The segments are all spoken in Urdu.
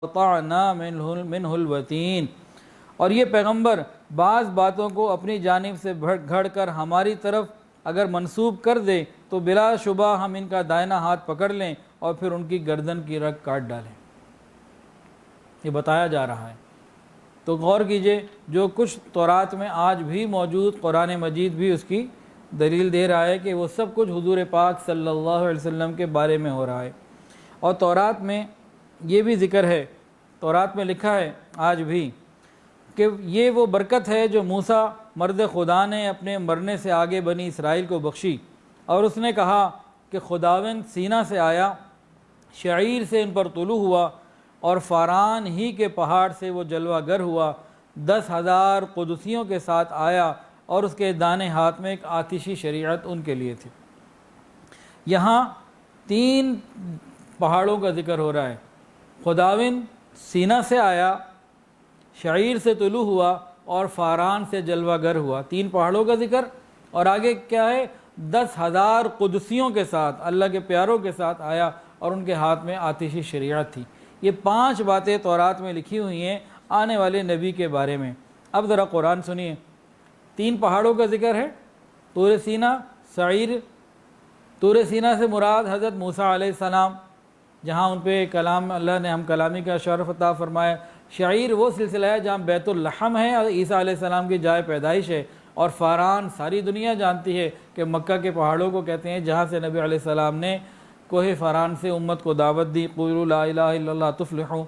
قطعنا منہ الوتین، اور یہ پیغمبر بعض باتوں کو اپنی جانب سے گھڑ کر ہماری طرف اگر منسوب کر دے تو بلا شبہ ہم ان کا دائنا ہاتھ پکڑ لیں اور پھر ان کی گردن کی رگ کاٹ ڈالیں۔ یہ بتایا جا رہا ہے۔ تو غور کیجئے، جو کچھ تورات میں آج بھی موجود، قرآن مجید بھی اس کی دلیل دے رہا ہے کہ وہ سب کچھ حضور پاک صلی اللہ علیہ وسلم کے بارے میں ہو رہا ہے۔ اور تورات میں یہ بھی ذکر ہے، تورات میں لکھا ہے آج بھی کہ یہ وہ برکت ہے جو موسیٰ مرد خدا نے اپنے مرنے سے آگے بنی اسرائیل کو بخشی، اور اس نے کہا کہ خداوند سینا سے آیا، شعیر سے ان پر طلوع ہوا، اور فاران ہی کے پہاڑ سے وہ جلوہ گر ہوا، 10,000 قدسیوں کے ساتھ آیا، اور اس کے دانے ہاتھ میں ایک آتشی شریعت ان کے لیے تھی۔ یہاں 3 پہاڑوں کا ذکر ہو رہا ہے۔ خداوند سینا سے آیا، شعیر سے طلوع ہوا، اور فاران سے جلوہ گر ہوا۔ 3 پہاڑوں کا ذکر، اور آگے کیا ہے؟ 10,000 قدسیوں کے ساتھ، اللہ کے پیاروں کے ساتھ آیا، اور ان کے ہاتھ میں آتشی شریعت تھی۔ یہ 5 باتیں تورات میں لکھی ہوئی ہیں آنے والے نبی کے بارے میں۔ اب ذرا قرآن سنیے۔ 3 پہاڑوں کا ذکر ہے، طور سینا، سعیر۔ طور سینا سے مراد حضرت موسیٰ علیہ السلام، جہاں ان پہ کلام، اللہ نے ہم کلامی کا شرف عطا فرمایا۔ شعیر وہ سلسلہ ہے جہاں بیت اللحم ہے، اور عیسیٰ علیہ السلام کی جائے پیدائش ہے۔ اور فاران ساری دنیا جانتی ہے کہ مکہ کے پہاڑوں کو کہتے ہیں جہاں سے نبی علیہ السلام نے کوہ فاران سے امت کو دعوت دی، قولوا لا الہ الا اللہ تفلحوا۔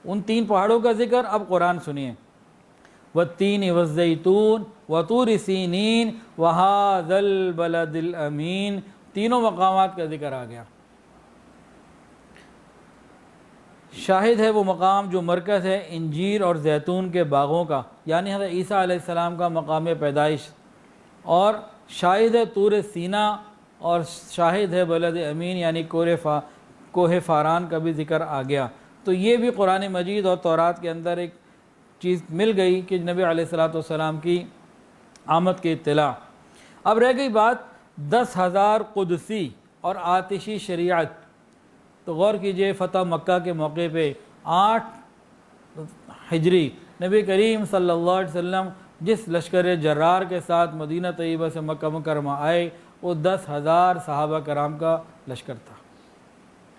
ان 3 پہاڑوں کا ذکر اب قرآن سنیے۔ والتین والزیتون وطور سینین وہذا البلد الامین، تینوں مقامات کا ذکر آ گیا۔ شاہد ہے وہ مقام جو مرکز ہے انجیر اور زیتون کے باغوں کا، یعنی حضرت عیسیٰ علیہ السلام کا مقام پیدائش، اور شاہد ہے طور سینا، اور شاہد ہے بلد امین یعنی کوہ فاران کا بھی ذکر آ گیا۔ تو یہ بھی قرآن مجید اور تورات کے اندر ایک چیز مل گئی کہ نبی علیہ السلام کی آمد کی اطلاع۔ اب رہ گئی بات 10,000 قدسی اور آتشی شریعت۔ تو غور کیجئے، فتح مکہ کے موقع پہ 8 ہجری نبی کریم صلی اللہ علیہ وسلم جس لشکر جرار کے ساتھ مدینہ طیبہ سے مکہ مکرمہ آئے، وہ 10,000 صحابہ کرام کا لشکر تھا۔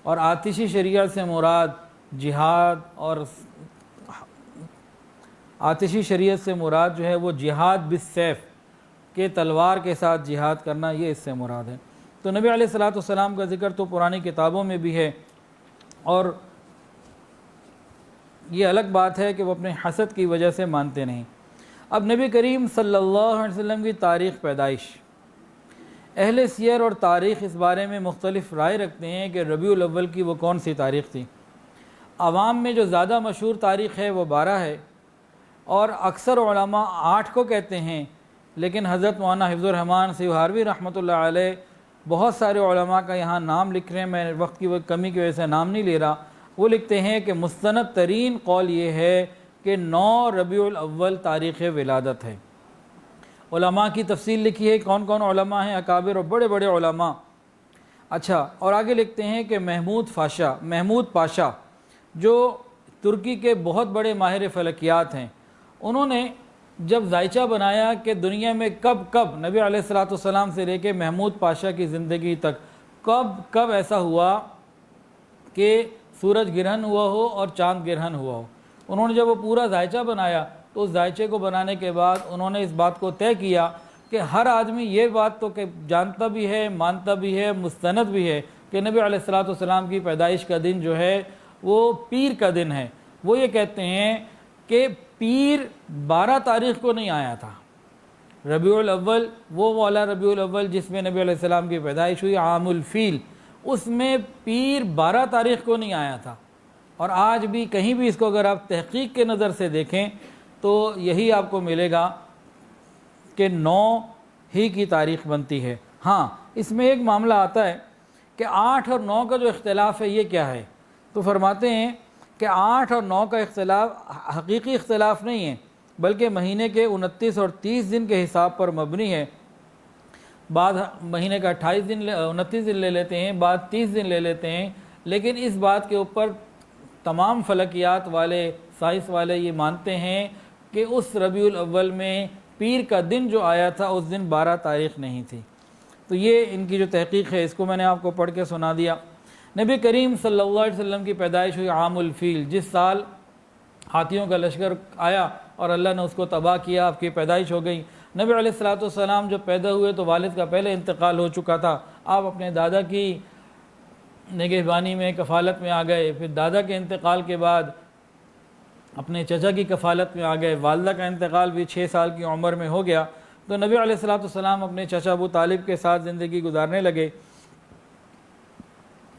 اور آتشی شریعت سے مراد جہاد، اور آتشی شریعت سے مراد جو ہے وہ جہاد بالسیف، کہ تلوار کے ساتھ جہاد کرنا، یہ اس سے مراد ہے۔ تو نبی علیہ السلام کا ذکر تو پرانی کتابوں میں بھی ہے، اور یہ الگ بات ہے کہ وہ اپنے حسد کی وجہ سے مانتے نہیں۔ اب نبی کریم صلی اللہ علیہ وسلم کی تاریخ پیدائش، اہل سیر اور تاریخ اس بارے میں مختلف رائے رکھتے ہیں کہ ربیع الاول کی وہ کون سی تاریخ تھی۔ عوام میں جو زیادہ مشہور تاریخ ہے وہ 12 ہے، اور اکثر علماء 8 کو کہتے ہیں، لیکن حضرت مولانا حفظ الرحمن سیوہاروی رحمۃ اللہ علیہ بہت سارے علماء کا یہاں نام لکھ رہے ہیں، میں وقت کی کمی کی وجہ سے نام نہیں لے رہا۔ وہ لکھتے ہیں کہ مستند ترین قول یہ ہے کہ 9 ربیع الاول تاریخ ولادت ہے۔ علماء کی تفصیل لکھی ہے، کون کون علماء ہیں، اکابر اور بڑے بڑے علماء۔ اچھا، اور آگے لکھتے ہیں کہ محمود پاشا جو ترکی کے بہت بڑے ماہر فلکیات ہیں، انہوں نے جب ذائچہ بنایا کہ دنیا میں کب نبی علیہ السلام سے لے کے محمود پاشا کی زندگی تک کب ایسا ہوا کہ سورج گرہن ہوا ہو اور چاند گرہن ہوا ہو، انہوں نے جب وہ پورا ذائچہ بنایا تو اس ذائچے کو بنانے کے بعد انہوں نے اس بات کو طے کیا کہ ہر آدمی یہ بات تو کہ جانتا بھی ہے، مانتا بھی ہے، مستند بھی ہے کہ نبی علیہ السلام کی پیدائش کا دن جو ہے وہ پیر کا دن ہے۔ وہ یہ کہتے ہیں کہ پیر 12 تاریخ کو نہیں آیا تھا، ربیع الاول، وہ والا ربیع الاول جس میں نبی علیہ السلام کی پیدائش ہوئی، عام الفیل، اس میں پیر 12 تاریخ کو نہیں آیا تھا۔ اور آج بھی کہیں بھی اس کو اگر آپ تحقیق کے نظر سے دیکھیں تو یہی آپ کو ملے گا کہ 9 ہی کی تاریخ بنتی ہے۔ ہاں، اس میں ایک معاملہ آتا ہے کہ 8 اور 9 کا جو اختلاف ہے یہ کیا ہے؟ تو فرماتے ہیں کہ 8 اور 9 کا اختلاف حقیقی اختلاف نہیں ہے، بلکہ مہینے کے 29 اور 30 دن کے حساب پر مبنی ہے۔ بعض مہینے کا 29 دن لے لیتے ہیں، بعض 30 دن لے لیتے ہیں، لیکن اس بات کے اوپر تمام فلکیات والے، سائنس والے یہ مانتے ہیں کہ اس ربیع الاول میں پیر کا دن جو آیا تھا اس دن 12 تاریخ نہیں تھی۔ تو یہ ان کی جو تحقیق ہے اس کو میں نے آپ کو پڑھ کے سنا دیا۔ نبی کریم صلی اللہ علیہ وسلم کی پیدائش ہوئی عام الفیل، جس سال ہاتھیوں کا لشکر آیا اور اللہ نے اس کو تباہ کیا، آپ کی پیدائش ہو گئی۔ نبی علیہ الصلوۃ والسلام جب پیدا ہوئے تو والد کا پہلے انتقال ہو چکا تھا، آپ اپنے دادا کی نگہبانی میں کفالت میں آ گئے، پھر دادا کے انتقال کے بعد اپنے چچا کی کفالت میں آ گئے، والدہ کا انتقال بھی 6 سال کی عمر میں ہو گیا، تو نبی علیہ الصلوۃ والسلام اپنے چچا ابو طالب کے ساتھ زندگی گزارنے لگے۔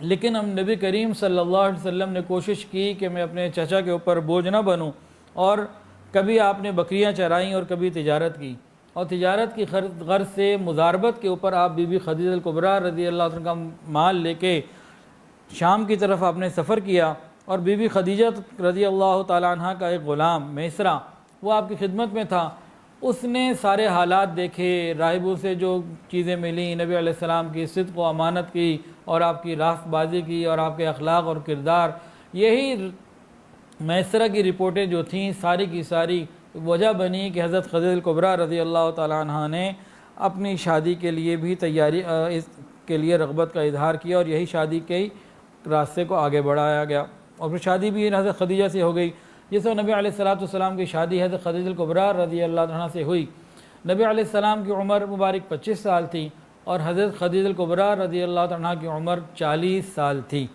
لیکن ہم نبی کریم صلی اللہ علیہ وسلم نے کوشش کی کہ میں اپنے چچا کے اوپر بوجھ نہ بنوں، اور کبھی آپ نے بکریاں چرائیں اور کبھی تجارت کی، اور تجارت کی غرض سے مضاربت کے اوپر آپ بی بی خدیجہ الکبریٰ رضی اللہ عنہ کا مال لے کے شام کی طرف آپ نے سفر کیا، اور بی بی خدیجہ رضی اللہ تعالیٰ عنہ کا ایک غلام میسرہ وہ آپ کی خدمت میں تھا، اس نے سارے حالات دیکھے، راہبوں سے جو چیزیں ملیں، نبی علیہ السلام کی صدق و امانت کی اور آپ کی راست بازی کی اور آپ کے اخلاق اور کردار، یہی میسرہ کی رپورٹیں جو تھیں ساری کی ساری وجہ بنی کہ حضرت خدیجہ الکبریٰ رضی اللہ تعالیٰ عنہ نے اپنی شادی کے لیے بھی تیاری اس کے لیے رغبت کا اظہار کیا، اور یہی شادی کے راستے کو آگے بڑھایا گیا، اور پھر شادی بھی حضرت خدیجہ سے ہو گئی۔ جس وقت نبی علیہ السلام کی شادی حضرت خدیجہ الکبریٰ رضی اللہ عنہ سے ہوئی، نبی علیہ السلام کی عمر مبارک 25 سال تھی، اور حضرت خدیجہ الکبریٰ رضی اللہ عنہ کی عمر 40 سال تھی۔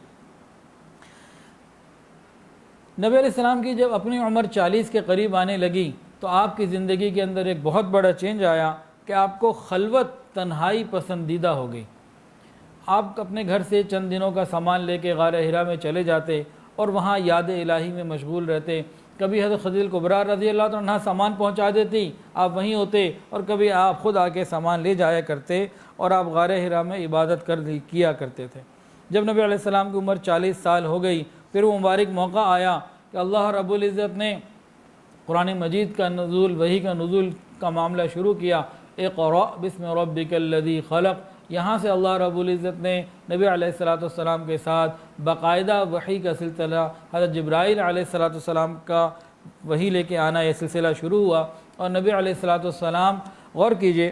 نبی علیہ السلام کی جب اپنی عمر 40 کے قریب آنے لگی تو آپ کی زندگی کے اندر ایک بہت بڑا چینج آیا کہ آپ کو خلوت، تنہائی پسندیدہ ہو گئی۔ آپ اپنے گھر سے چند دنوں کا سامان لے کے غار حرا میں چلے جاتے اور وہاں یاد الہی میں مشغول رہتے۔ کبھی حضرت خدیجہ الکبریٰ رضی اللہ عنہ سامان پہنچا دیتی، آپ وہیں ہوتے، اور کبھی آپ خود آ کے سامان لے جایا کرتے اور آپ غار حرا میں عبادت کیا کرتے تھے۔ جب نبی علیہ السلام کی عمر 40 سال ہو گئی، پھر وہ مبارک موقع آیا کہ اللہ رب العزت نے قرآن مجید کا نزول، وحی کا نزول کا معاملہ شروع کیا۔ اقرأ بسم ربک الذی خلق، یہاں سے اللہ رب العزت نے نبی علیہ السلام کے ساتھ باقاعدہ وحی کا سلسلہ، حضرت جبرائیل علیہ السلام کا وحی لے کے آنا، یہ سلسلہ شروع ہوا۔ اور نبی علیہ السلام، غور کیجئے،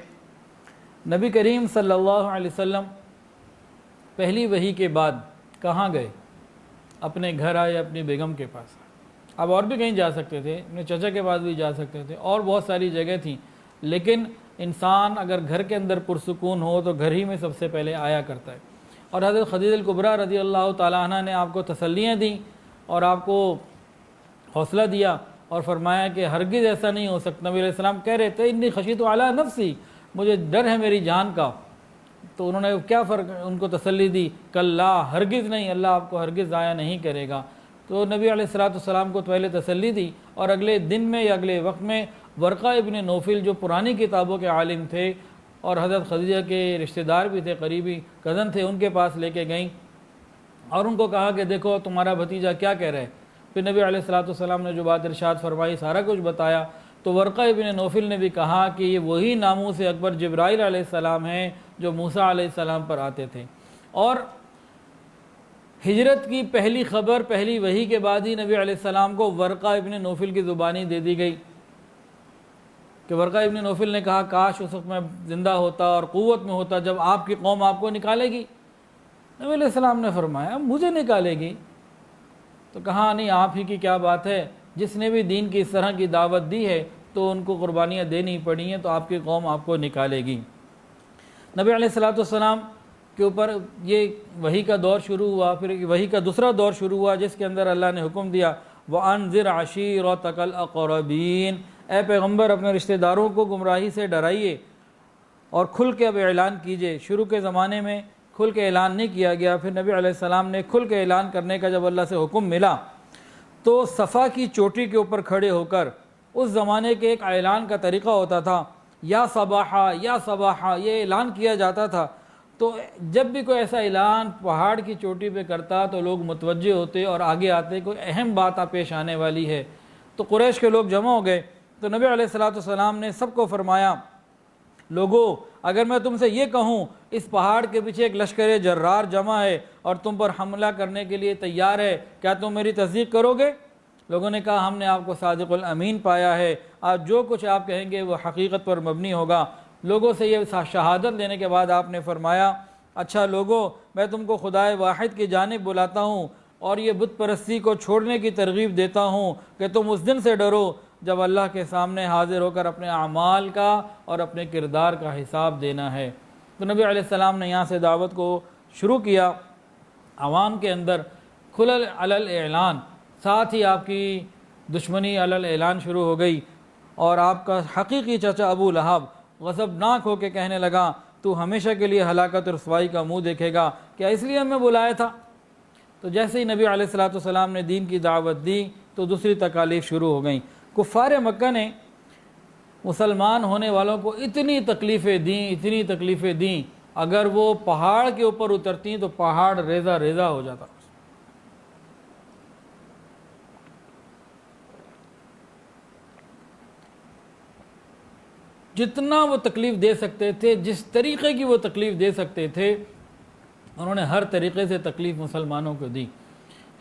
نبی کریم صلی اللہ علیہ وسلم پہلی وحی کے بعد کہاں گئے؟ اپنے گھر آئے، اپنی بیگم کے پاس۔ اب اور بھی کہیں جا سکتے تھے، اپنے چچا کے پاس بھی جا سکتے تھے، اور بہت ساری جگہ تھیں، لیکن انسان اگر گھر کے اندر پرسکون ہو تو گھر ہی میں سب سے پہلے آیا کرتا ہے۔ اور حضرت خدیجہ الکبریٰ رضی اللہ تعالیٰ عنہ نے آپ کو تسلیاں دیں اور آپ کو حوصلہ دیا اور فرمایا کہ ہرگز ایسا نہیں ہو سکتا۔ نبی علیہ السلام کہہ رہے تھے انی خشیت علی نفسی، مجھے ڈر ہے میری جان کا، تو انہوں نے کیا فرق ان کو تسلی دی، کلا، ہرگز نہیں، اللہ آپ کو ہرگز ضائع نہیں کرے گا۔ تو نبی علیہ السلام کو پہلے تسلی دی، اور اگلے دن میں یا اگلے وقت میں ورقہ ابن نوفل جو پرانی کتابوں کے عالم تھے اور حضرت خدیجہ کے رشتہ دار بھی تھے، قریبی کزن تھے، ان کے پاس لے کے گئیں اور ان کو کہا کہ دیکھو تمہارا بھتیجا کیا کہہ رہا ہے۔ پھر نبی علیہ السلام نے جو بات ارشاد فرمائی، سارا کچھ بتایا، تو ورقہ ابن نوفل نے بھی کہا کہ یہ وہی ناموس اکبر جبرائیل علیہ السلام ہیں جو موسیٰ علیہ السلام پر آتے تھے۔ اور ہجرت کی پہلی خبر، پہلی وحی کے بعد ہی نبی علیہ السلام کو ورقہ ابن نوفل کی زبانی دے دی گئی کہ ورقہ ابن نوفل نے کہا کاش اس وقت میں زندہ ہوتا اور قوت میں ہوتا جب آپ کی قوم آپ کو نکالے گی۔ نبی علیہ السلام نے فرمایا مجھے نکالے گی؟ تو کہا نہیں، آپ ہی کی کیا بات ہے، جس نے بھی دین کی اس طرح کی دعوت دی ہے تو ان کو قربانیاں دینی پڑی ہیں، تو آپ کی قوم آپ کو نکالے گی۔ نبی علیہ السلام کے اوپر یہ وحی کا دور شروع ہوا، پھر وحی کا دوسرا دور شروع ہوا جس کے اندر اللہ نے حکم دیا وَأَنذِرْ عَشِيرَتَكَ الْأَقْرَبِينَ، اے پیغمبر اپنے رشتہ داروں کو گمراہی سے ڈرائیے اور کھل کے اب اعلان کیجئے۔ شروع کے زمانے میں کھل کے اعلان نہیں کیا گیا، پھر نبی علیہ السلام نے کھل کے اعلان کرنے کا جب اللہ سے حکم ملا تو صفا کی چوٹی کے اوپر کھڑے ہو کر، اس زمانے کے ایک اعلان کا طریقہ ہوتا تھا، یا صباحا یا صباحا، یہ اعلان کیا جاتا تھا۔ تو جب بھی کوئی ایسا اعلان پہاڑ کی چوٹی پہ کرتا تو لوگ متوجہ ہوتے اور آگے آتے، کوئی اہم بات پیش آنے والی ہے۔ تو قریش کے لوگ جمع ہو گئے، تو نبی علیہ السلام نے سب کو فرمایا لوگو اگر میں تم سے یہ کہوں اس پہاڑ کے پیچھے ایک لشکر جرار جمع ہے اور تم پر حملہ کرنے کے لیے تیار ہے، کیا تم میری تصدیق کرو گے؟ لوگوں نے کہا ہم نے آپ کو صادق الامین پایا ہے، آج جو کچھ آپ کہیں گے وہ حقیقت پر مبنی ہوگا۔ لوگوں سے یہ شہادت لینے کے بعد آپ نے فرمایا اچھا لوگوں، میں تم کو خدائے واحد کی جانب بلاتا ہوں اور یہ بت پرستی کو چھوڑنے کی ترغیب دیتا ہوں کہ تم اس دن سے ڈرو جب اللہ کے سامنے حاضر ہو کر اپنے اعمال کا اور اپنے کردار کا حساب دینا ہے۔ تو نبی علیہ السلام نے یہاں سے دعوت کو شروع کیا، عوام کے اندر کھلل علل اعلان، ساتھ ہی آپ کی دشمنی علل اعلان شروع ہو گئی، اور آپ کا حقیقی چچا ابو لہب غضبناک ہو کے کہنے لگا تو ہمیشہ کے لیے ہلاکت اور رسوائی کا منہ دیکھے گا، کیا اس لیے ہمیں بلایا تھا؟ تو جیسے ہی نبی علیہ السلام نے دین کی دعوت دی تو دوسری تکالیف شروع ہو گئیں۔ کفار مکہ نے مسلمان ہونے والوں کو اتنی تکلیفیں دیں، اگر وہ پہاڑ کے اوپر اترتی تو پہاڑ ریزہ ریزہ ہو جاتا۔ جتنا وہ تکلیف دے سکتے تھے، جس طریقے کی وہ تکلیف دے سکتے تھے، انہوں نے ہر طریقے سے تکلیف مسلمانوں کو دی،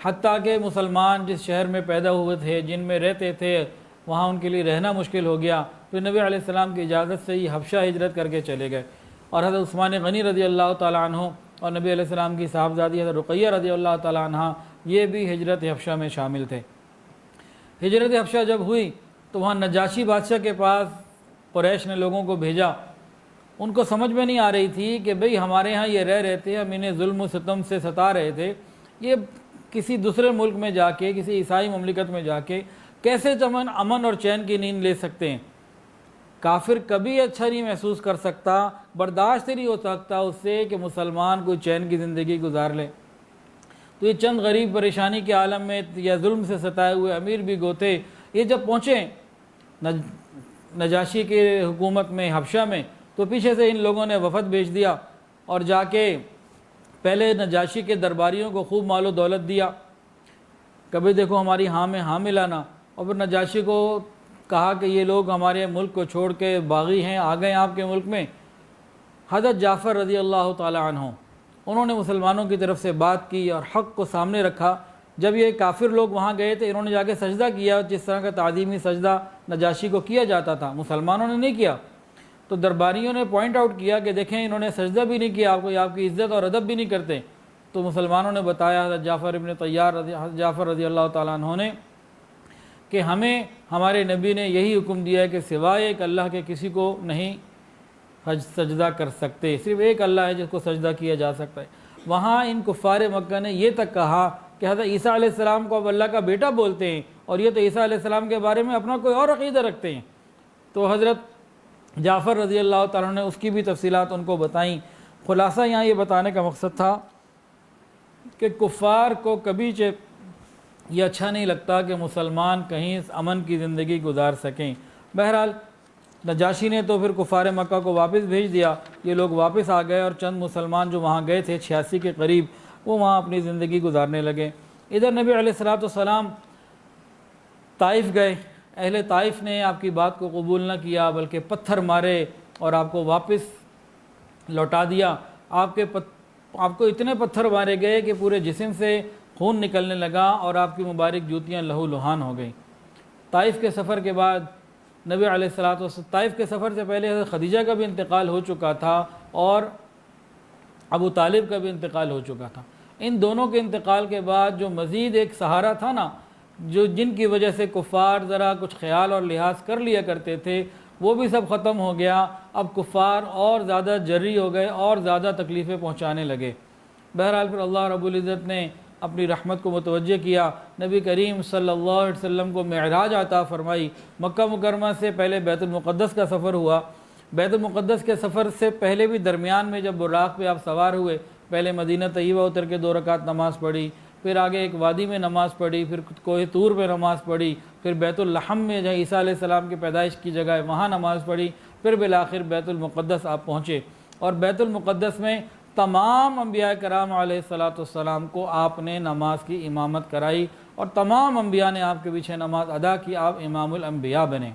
حتیٰ کہ مسلمان جس شہر میں پیدا ہوئے تھے، جن میں رہتے تھے، وہاں ان کے لیے رہنا مشکل ہو گیا۔ پھر نبی علیہ السلام کی اجازت سے ہی حبشہ ہجرت کر کے چلے گئے، اور حضرت عثمان غنی رضی اللہ تعالیٰ عنہ اور نبی علیہ السلام کی صاحبزادی حضرت رقیہ رضی اللہ تعالیٰ عنہ یہ بھی ہجرت حبشہ میں شامل تھے۔ ہجرت حبشہ جب ہوئی تو وہاں نجاشی بادشاہ کے پاس قریش نے لوگوں کو بھیجا۔ ان کو سمجھ میں نہیں آ رہی تھی کہ بھئی ہمارے ہاں یہ رہ رہے تھے، ہم انہیں ظلم و ستم سے ستا رہے تھے، یہ کسی دوسرے ملک میں جا کے، کسی عیسائی مملکت میں جا کے کیسے امن اور چین کی نیند لے سکتے ہیں؟ کافر کبھی اچھا نہیں محسوس کر سکتا، برداشت نہیں ہو سکتا اس سے کہ مسلمان کوئی چین کی زندگی گزار لے۔ تو یہ چند غریب پریشانی کے عالم میں یا ظلم سے ستائے ہوئے امیر بھی گوتے، یہ جب پہنچے نجاشی کے حکومت میں حبشہ میں، تو پیچھے سے ان لوگوں نے وفد بھیج دیا اور جا کے پہلے نجاشی کے درباریوں کو خوب مال و دولت دیا، کبھی دیکھو ہماری ہاں میں ہاں ملانا، اور پھر نجاشی کو کہا کہ یہ لوگ ہمارے ملک کو چھوڑ کے باغی ہیں، آ گئے آپ کے ملک میں۔ حضرت جعفر رضی اللہ تعالی عنہ انہوں نے مسلمانوں کی طرف سے بات کی اور حق کو سامنے رکھا۔ جب یہ کافر لوگ وہاں گئے تھے، انہوں نے جا کے سجدہ کیا، جس طرح کا تعظیمی سجدہ نجاشی کو کیا جاتا تھا، مسلمانوں نے نہیں کیا۔ تو درباریوں نے پوائنٹ آؤٹ کیا کہ دیکھیں انہوں نے سجدہ بھی نہیں کیا، آپ کی عزت اور ادب بھی نہیں کرتے۔ تو مسلمانوں نے بتایا حضرت جعفر رضی اللہ تعالیٰ عنہ نے کہ ہمیں ہمارے نبی نے یہی حکم دیا ہے کہ سوائے ایک اللہ کے کسی کو نہیں سجدہ کر سکتے، صرف ایک اللہ ہے جس کو سجدہ کیا جا سکتا ہے۔ وہاں ان کفار مکہ نے یہ تک کہا کہ حضرت عیسیٰ علیہ السلام کو اب اللہ کا بیٹا بولتے ہیں، اور یہ تو عیسیٰ علیہ السلام کے بارے میں اپنا کوئی اور عقیدہ رکھتے ہیں۔ تو حضرت جعفر رضی اللہ تعالیٰ نے اس کی بھی تفصیلات ان کو بتائیں۔ خلاصہ یہاں یہ بتانے کا مقصد تھا کہ کفار کو کبھی یہ اچھا نہیں لگتا کہ مسلمان کہیں امن کی زندگی گزار سکیں۔ بہرحال نجاشی نے تو پھر کفار مکہ کو واپس بھیج دیا، یہ لوگ واپس آ گئے، اور چند مسلمان جو وہاں گئے تھے 86 کے قریب، وہ وہاں اپنی زندگی گزارنے لگے۔ ادھر نبی علیہ السلام طائف گئے، اہل طائف نے آپ کی بات کو قبول نہ کیا، بلکہ پتھر مارے اور آپ کو واپس لوٹا دیا۔ آپ کو اتنے پتھر مارے گئے کہ پورے جسم سے خون نکلنے لگا اور آپ کی مبارک جوتیاں لہو لہان ہو گئیں۔ طائف کے سفر کے بعد نبی علیہ السلام طائف کے سفر سے پہلے حضرت خدیجہ کا بھی انتقال ہو چکا تھا اور ابو طالب کا بھی انتقال ہو چکا تھا۔ ان دونوں کے انتقال کے بعد جو مزید ایک سہارا تھا نا، جن کی وجہ سے کفار ذرا کچھ خیال اور لحاظ کر لیا کرتے تھے، وہ بھی سب ختم ہو گیا۔ اب کفار اور زیادہ جری ہو گئے اور زیادہ تکلیفیں پہنچانے لگے۔ بہرحال پھر اللہ رب العزت نے اپنی رحمت کو متوجہ کیا، نبی کریم صلی اللہ علیہ وسلم کو معراج عطا فرمائی۔ مکہ مکرمہ سے پہلے بیت المقدس کا سفر ہوا۔ بیت المقدس کے سفر سے پہلے بھی درمیان میں جب براق پہ آپ سوار ہوئے، پہلے مدینہ طیبہ اتر کے 2 رکعت نماز پڑھی، پھر آگے ایک وادی میں نماز پڑھی، پھر کوہ طور پہ نماز پڑھی، پھر بیت اللحم میں جہاں عیسیٰ علیہ السلام کی پیدائش کی جگہ ہے وہاں نماز پڑھی، پھر بالآخر بیت المقدس آپ پہنچے۔ اور بیت المقدس میں تمام انبیاء کرام علیہ السلام کو آپ نے نماز کی امامت کرائی، اور تمام انبیاء نے آپ کے پیچھے نماز ادا کی، آپ امام الانبیاء بنے۔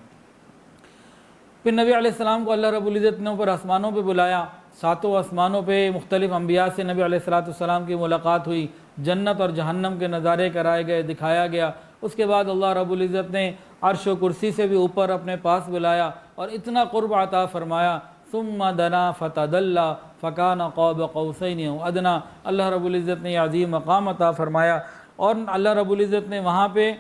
پھر نبی علیہ السلام کو اللہ رب العزت نے اوپر آسمانوں پہ بلایا، ساتوں آسمانوں پہ مختلف انبیاء سے نبی علیہ السلام کی ملاقات ہوئی، جنت اور جہنم کے نظارے کرائے گئے، دکھایا گیا۔ اس کے بعد اللہ رب العزت نے عرش و کرسی سے بھی اوپر اپنے پاس بلایا اور اتنا قرب عطا فرمایا، ثم دنا فتدلی فکان قاب قوسین او ادنی۔ اللہ رب العزت نے یہ عظیم مقام عطا فرمایا، اور اللہ رب العزت نے وہاں پہ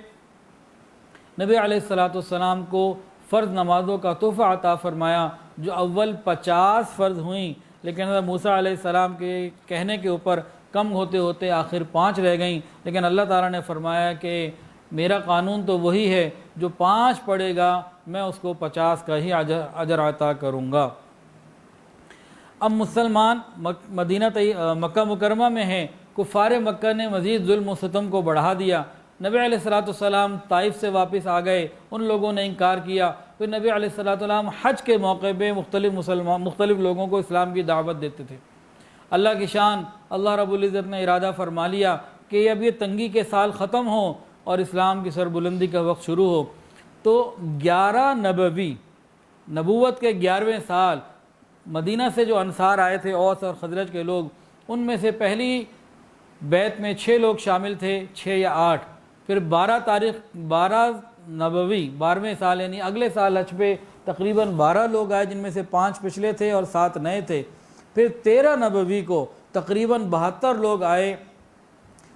نبی علیہ السلام کو فرض نمازوں کا تحفہ عطا فرمایا، جو اول 50 فرض ہوئیں، لیکن حضرت موسیٰ علیہ السلام کے کہنے کے اوپر کم ہوتے ہوتے آخر 5 رہ گئیں، لیکن اللہ تعالیٰ نے فرمایا کہ میرا قانون تو وہی ہے، جو 5 پڑھے گا میں اس کو 50 کا ہی اجر عطا کروں گا۔ اب مسلمان مکہ مکرمہ میں ہیں، کفار مکہ نے مزید ظلم و ستم کو بڑھا دیا۔ نبی علیہ السلام طائف سے واپس آ گئے، ان لوگوں نے انکار کیا۔ پھر نبی علیہ السلام حج کے موقع پہ مختلف لوگوں کو اسلام کی دعوت دیتے تھے۔ اللہ کی شان، اللہ رب العزت نے ارادہ فرما لیا کہ اب یہ تنگی کے سال ختم ہوں اور اسلام کی سربلندی کا وقت شروع ہو، تو 11 نبوت کے 11ویں سال مدینہ سے جو انصار آئے تھے، اوس اور خزرج کے لوگ، ان میں سے پہلی بیعت میں 6 لوگ شامل تھے، 6 یا 8۔ پھر 12 نبوی 12ویں سال یعنی اگلے سال حج پہ تقریباً 12 لوگ آئے، جن میں سے 5 پچھلے تھے اور 7 نئے تھے۔ پھر 13 نبوی کو تقریباً 72 لوگ آئے،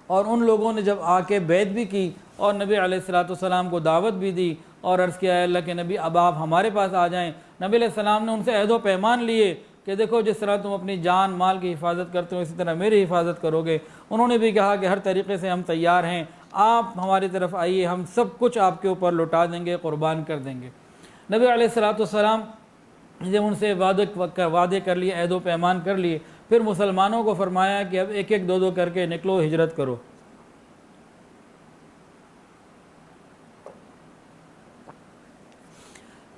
اور ان لوگوں نے جب آ کے بیعت بھی کی اور نبی علیہ السلام کو دعوت بھی دی اور عرض کیا ہے اللہ کے نبی اب آپ ہمارے پاس آ جائیں۔ نبی علیہ السلام نے ان سے عہد و پیمان لیے کہ دیکھو جس طرح تم اپنی جان مال کی حفاظت کرتے ہو اسی طرح میری حفاظت کرو گے۔ انہوں نے بھی کہا کہ ہر طریقے سے ہم تیار ہیں، آپ ہماری طرف آئیے، ہم سب کچھ آپ کے اوپر لوٹا دیں گے، قربان کر دیں گے۔ نبی علیہ السلام جب ان سے وعدے کر لیے، عہد و پیمان کر لیے، پھر مسلمانوں کو فرمایا کہ اب ایک ایک 2 کر کے نکلو، ہجرت کرو۔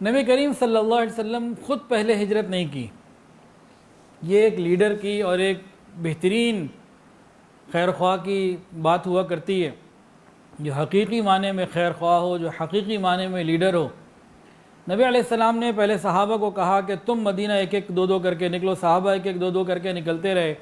نبی کریم صلی اللہ علیہ وسلم خود پہلے ہجرت نہیں کی، یہ ایک لیڈر کی اور ایک بہترین خیر خواہ کی بات ہوا کرتی ہے، جو حقیقی معنی میں خیر خواہ ہو، جو حقیقی معنی میں لیڈر ہو۔ نبی علیہ السلام نے پہلے صحابہ کو کہا کہ تم مدینہ ایک ایک 2 کر کے نکلو، صحابہ ایک ایک 2 کر کے نکلتے رہے،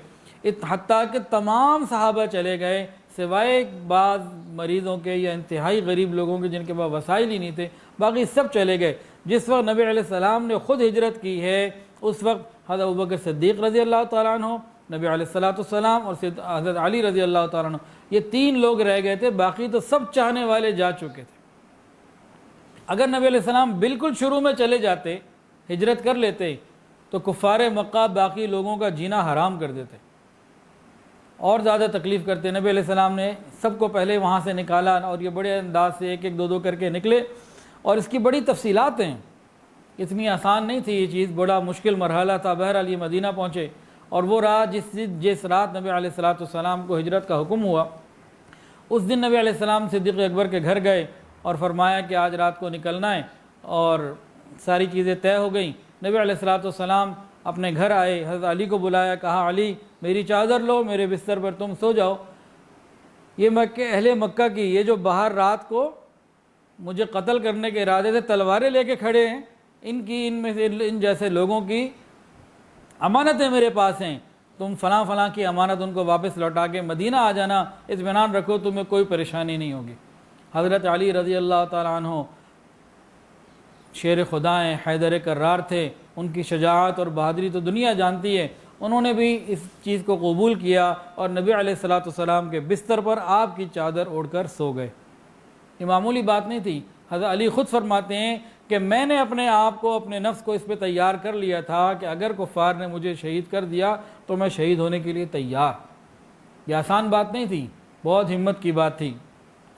حتیٰ کہ تمام صحابہ چلے گئے سوائے بعض مریضوں کے یا انتہائی غریب لوگوں کے جن کے پاس وسائل ہی نہیں تھے، باقی سب چلے گئے۔ جس وقت نبی علیہ السلام نے خود ہجرت کی ہے، اس وقت حضرت ابوبکر صدیق رضی اللہ تعالیٰ عنہ، نبی علیہ السلام اور حضرت علی رضی اللہ تعالیٰ عنہ، یہ 3 لوگ رہ گئے تھے، باقی تو سب چاہنے والے جا چکے تھے۔ اگر نبی علیہ السلام بالکل شروع میں چلے جاتے، ہجرت کر لیتے، تو کفار مکہ باقی لوگوں کا جینا حرام کر دیتے اور زیادہ تکلیف کرتے۔ نبی علیہ السلام نے سب کو پہلے وہاں سے نکالا اور یہ بڑے انداز سے ایک ایک 2 کر کے نکلے، اور اس کی بڑی تفصیلات ہیں، اتنی آسان نہیں تھی یہ چیز، بڑا مشکل مرحلہ تھا۔ بہرحال یہ مدینہ پہنچے، اور وہ رات جس رات نبی علیہ السلام کو ہجرت کا حکم ہوا، اس دن نبی علیہ السلام صدیق اکبر کے گھر گئے اور فرمایا کہ آج رات کو نکلنا ہے، اور ساری چیزیں طے ہو گئیں۔ نبی علیہ السلام اپنے گھر آئے، حضرت علی کو بلایا، کہا علی میری چادر لو، میرے بستر پر تم سو جاؤ۔ یہ اہل مکہ کی یہ جو باہر رات کو مجھے قتل کرنے کے ارادے سے تلواریں لے کے کھڑے ہیں، ان میں سے ان جیسے لوگوں کی امانتیں میرے پاس ہیں، تم فلاں فلاں کی امانت ان کو واپس لوٹا کے مدینہ آ جانا، اطمینان رکھو، تمہیں کوئی پریشانی نہیں ہوگی۔ حضرت علی رضی اللہ تعالیٰ عنہ شیر خدا ہیں، حیدر کرار تھے، ان کی شجاعت اور بہادری تو دنیا جانتی ہے، انہوں نے بھی اس چیز کو قبول کیا اور نبی علیہ السلام کے بستر پر آپ کی چادر اوڑھ کر سو گئے۔ یہ معمولی بات نہیں تھی۔ حضرت علی خود فرماتے ہیں کہ میں نے اپنے آپ کو، اپنے نفس کو اس پہ تیار کر لیا تھا کہ اگر کفار نے مجھے شہید کر دیا تو میں شہید ہونے کے لیے تیار۔ یہ آسان بات نہیں تھی، بہت ہمت کی بات تھی۔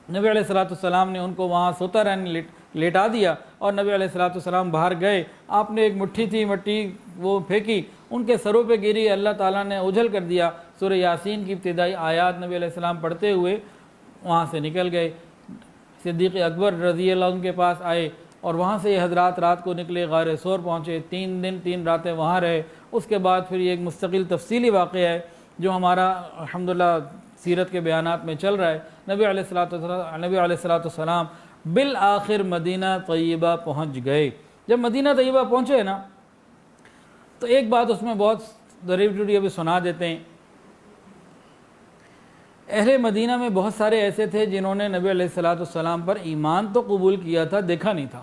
نبی علیہ السلام نے ان کو وہاں سوتا رہنے لیٹا دیا، اور نبی علیہ السلام باہر گئے، آپ نے ایک مٹھی تھی مٹی وہ پھینکی، ان کے سروں پہ گری، اللہ تعالیٰ نے اجھل کر دیا۔ سورہ یاسین کی ابتدائی آیات نبی علیہ السلام پڑھتے ہوئے وہاں سے نکل گئے۔ صدیق اکبر رضی اللہ عنہ کے پاس آئے، اور وہاں سے یہ حضرات رات کو نکلے، غار ثور پہنچے، 3 دن 3 راتیں وہاں رہے۔ اس کے بعد پھر یہ ایک مستقل تفصیلی واقعہ ہے جو ہمارا الحمدللہ سیرت کے بیانات میں چل رہا ہے۔ نبی علیہ السلام بالآخر مدینہ طیبہ پہنچ گئے، جب مدینہ طیبہ پہنچے نا تو ایک بات اس میں بہت ضروری ٹوٹی ابھی سنا دیتے ہیں. اہل مدینہ میں بہت سارے ایسے تھے جنہوں نے نبی علیہ الصلوۃ والسلام پر ایمان تو قبول کیا تھا، دیکھا نہیں تھا.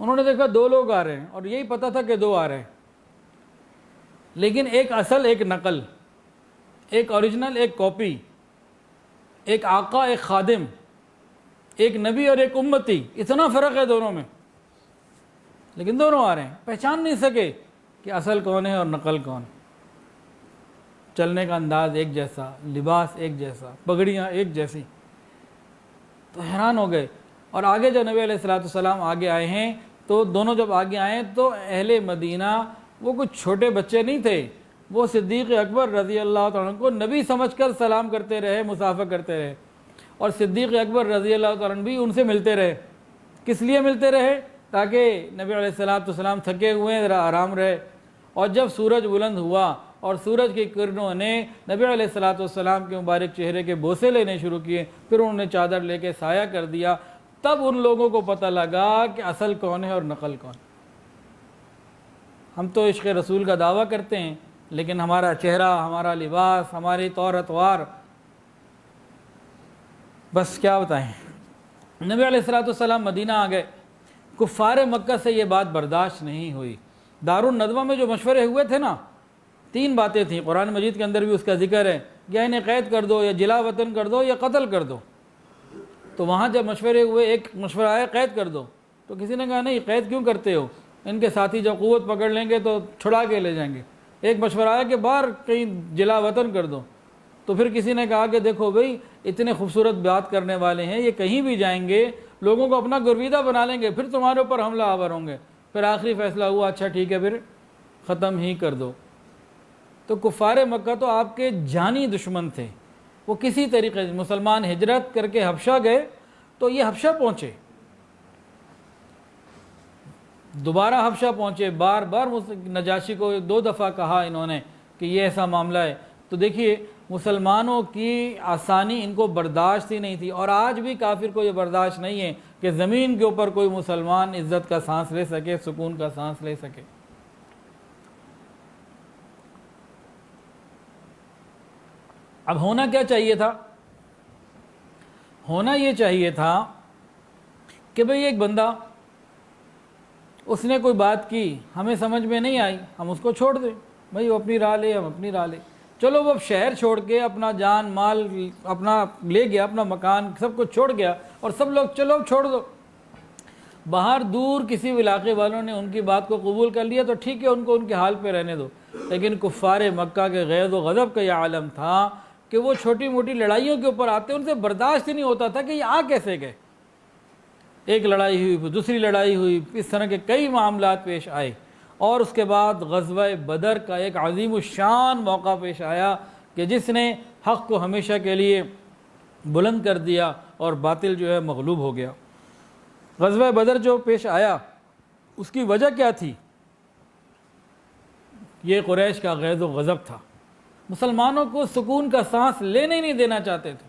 انہوں نے دیکھا 2 لوگ آ رہے ہیں اور یہی پتہ تھا کہ 2 آ رہے ہیں، لیکن ایک اصل ایک نقل، ایک اوریجنل ایک کاپی، ایک آقا ایک خادم، ایک نبی اور ایک امتی، اتنا فرق ہے دونوں میں، لیکن دونوں آ رہے ہیں. پہچان نہیں سکے کہ اصل کون ہے اور نقل کون. چلنے کا انداز ایک جیسا، لباس ایک جیسا، پگڑیاں ایک جیسی، تو حیران ہو گئے. اور آگے جب نبی علیہ الصلوۃ والسلام آگے آئے ہیں تو دونوں جب آگے آئے تو اہل مدینہ وہ کچھ چھوٹے بچے نہیں تھے، وہ صدیق اکبر رضی اللہ تعالیٰ عنہ کو نبی سمجھ کر سلام کرتے رہے، مصافحہ کرتے رہے. اور صدیق اکبر رضی اللہ تعالیٰ عنہ بھی ان سے ملتے رہے. کس لیے ملتے رہے؟ تاکہ نبی علیہ الصلوۃ والسلام تھکے ہوئے ہیں، ذرا آرام رہے. اور جب سورج بلند ہوا اور سورج کی کرنوں نے نبی علیہ الصلوۃ والسلام کے مبارک چہرے کے بوسے لینے شروع کیے، پھر انہوں نے چادر لے کے سایہ کر دیا، تب ان لوگوں کو پتہ لگا کہ اصل کون ہے اور نقل کون. ہم تو عشق رسول کا دعویٰ کرتے ہیں، لیکن ہمارا چہرہ، ہمارا لباس، ہماری طور اتوار، بس کیا بتائیں. نبی علیہ الصلوۃ والسلام مدینہ آ گئے. کفار مکہ سے یہ بات برداشت نہیں ہوئی. دارالندوہ میں جو مشورے ہوئے تھے نا، 3 باتیں تھیں، قرآن مجید کے اندر بھی اس کا ذکر ہے، یا انہیں قید کر دو، یا جلا وطن کر دو، یا قتل کر دو. تو وہاں جب مشورے ہوئے، ایک مشورہ آیا قید کر دو، تو کسی نے کہا نہیں، قید کیوں کرتے ہو، ان کے ساتھی جب قوت پکڑ لیں گے تو چھڑا کے لے جائیں گے. ایک مشورہ آیا کہ باہر کہیں جلا وطن کر دو. تو پھر کسی نے کہا کہ دیکھو بھائی، اتنے خوبصورت بات کرنے والے ہیں، یہ کہیں بھی جائیں گے لوگوں کو اپنا گرویدہ بنا لیں گے، پھر تمہارے اوپر حملہ آور ہوں گے. پھر آخری فیصلہ ہوا اچھا ٹھیک ہے، پھر ختم ہی کر دو. تو کفار مکہ تو آپ کے جانی دشمن تھے. وہ کسی طریقے سے مسلمان ہجرت کر کے حبشہ گئے تو یہ حبشہ پہنچے، دوبارہ حبشہ پہنچے. بار بار نجاشی کو 2 دفعہ کہا انہوں نے کہ یہ ایسا معاملہ ہے. تو دیکھیے مسلمانوں کی آسانی ان کو برداشت ہی نہیں تھی، اور آج بھی کافر کو یہ برداشت نہیں ہے کہ زمین کے اوپر کوئی مسلمان عزت کا سانس لے سکے، سکون کا سانس لے سکے. اب ہونا کیا چاہیے تھا؟ ہونا یہ چاہیے تھا کہ بھئی ایک بندہ، اس نے کوئی بات کی، ہمیں سمجھ میں نہیں آئی، ہم اس کو چھوڑ دیں. بھئی وہ اپنی راہ لے، ہم اپنی راہ لے. چلو وہ اب شہر چھوڑ کے اپنا جان مال اپنا لے گیا، اپنا مکان سب کچھ چھوڑ گیا، اور سب لوگ چلو چھوڑ دو. باہر دور کسی علاقے والوں نے ان کی بات کو قبول کر لیا تو ٹھیک ہے، ان کو ان کے حال پہ رہنے دو. لیکن کفار مکہ کے غیظ و غضب کا یہ عالم تھا کہ وہ چھوٹی موٹی لڑائیوں کے اوپر آتے، ان سے برداشت ہی نہیں ہوتا تھا کہ یہ آ کیسے گئے. ایک لڑائی ہوئی، پھر دوسری لڑائی ہوئی، اس طرح کے کئی معاملات پیش آئے. اور اس کے بعد غزوہ بدر کا ایک عظیم الشان موقع پیش آیا کہ جس نے حق کو ہمیشہ کے لیے بلند کر دیا اور باطل جو ہے مغلوب ہو گیا. غزوہ بدر جو پیش آیا اس کی وجہ کیا تھی؟ یہ قریش کا غیظ و غضب تھا. مسلمانوں کو سکون کا سانس لینے ہی نہیں دینا چاہتے تھے.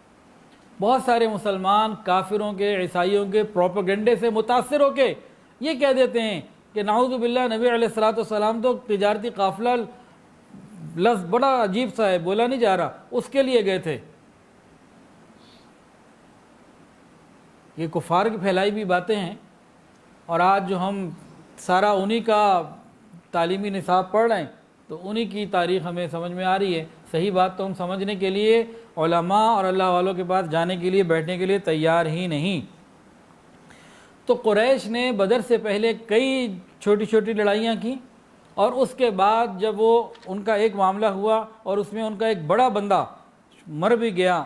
بہت سارے مسلمان کافروں کے، عیسائیوں کے پروپیگنڈے سے متاثر ہو کے یہ کہہ دیتے ہیں کہ نعوذ باللہ نبی علیہ الصلوۃ والسلام تو تجارتی قافلہ، لفظ بڑا عجیب سا ہے، بولا نہیں جا رہا، اس کے لیے گئے تھے. یہ کفار کی پھیلائی بھی باتیں ہیں، اور آج جو ہم سارا انہی کا تعلیمی نصاب پڑھ رہے ہیں تو انہی کی تاریخ ہمیں سمجھ میں آ رہی ہے. صحیح بات تو ہم سمجھنے کے لیے علماء اور اللہ والوں کے پاس جانے کے لیے، بیٹھنے کے لیے تیار ہی نہیں. تو قریش نے بدر سے پہلے کئی چھوٹی چھوٹی لڑائیاں کی، اور اس کے بعد جب وہ ان کا ایک معاملہ ہوا اور اس میں ان کا ایک بڑا بندہ مر بھی گیا.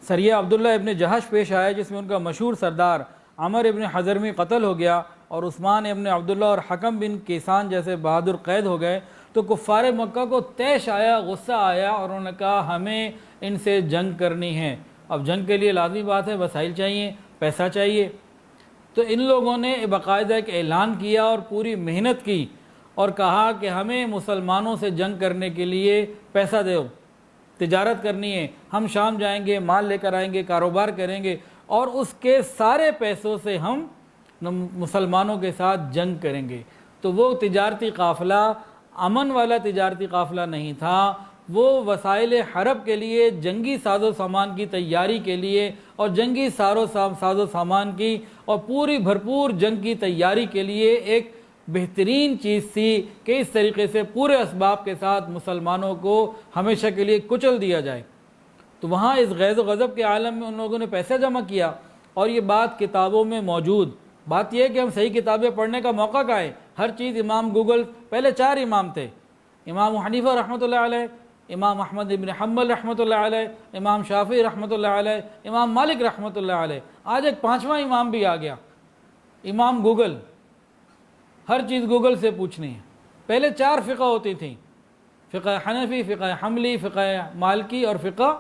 سریہ عبداللہ ابن جہش پیش آیا جس میں ان کا مشہور سردار عمر ابن حضرمی قتل ہو گیا، اور عثمان ابن عبداللہ اور حکم بن کیسان جیسے بہادر قید ہو گئے. تو کفار مکہ کو طیش آیا، غصہ آیا، اور انہوں نے کہا ہمیں ان سے جنگ کرنی ہے. اب جنگ کے لیے لازمی بات ہے وسائل چاہیے، پیسہ چاہیے. تو ان لوگوں نے باقاعدہ ایک اعلان کیا اور پوری محنت کی اور کہا کہ ہمیں مسلمانوں سے جنگ کرنے کے لیے پیسہ دو. تجارت کرنی ہے، ہم شام جائیں گے، مال لے کر آئیں گے، کاروبار کریں گے، اور اس کے سارے پیسوں سے ہم مسلمانوں کے ساتھ جنگ کریں گے۔ تو وہ تجارتی قافلہ امن والا تجارتی قافلہ نہیں تھا، وہ وسائل حرب کے لیے، جنگی ساز و سامان کی تیاری کے لیے، اور جنگی ساز و سامان کی اور پوری بھرپور جنگ کی تیاری کے لیے ایک بہترین چیز تھی کہ اس طریقے سے پورے اسباب کے ساتھ مسلمانوں کو ہمیشہ کے لیے کچل دیا جائے۔ تو وہاں اس غیظ و غضب کے عالم میں ان لوگوں نے پیسہ جمع کیا، اور یہ بات کتابوں میں موجود۔ بات یہ ہے کہ ہم صحیح کتابیں پڑھنے کا موقع کا ہے، ہر چیز امام گوگل، پہلے 4 امام تھے، امام حنیفہ رحمۃ اللہ علیہ، امام احمد بن حنبل رحمۃ اللہ علیہ، امام شافعی رحمۃ اللہ علیہ، امام مالک رحمۃ اللہ علیہ، آج ایک 5واں امام بھی آ گیا، امام گوگل۔ ہر چیز گوگل سے پوچھنی ہے۔ پہلے 4 فقہ ہوتی تھیں، فقہ حنفی، فقہ حنبلی، فقہ مالکی اور فقہ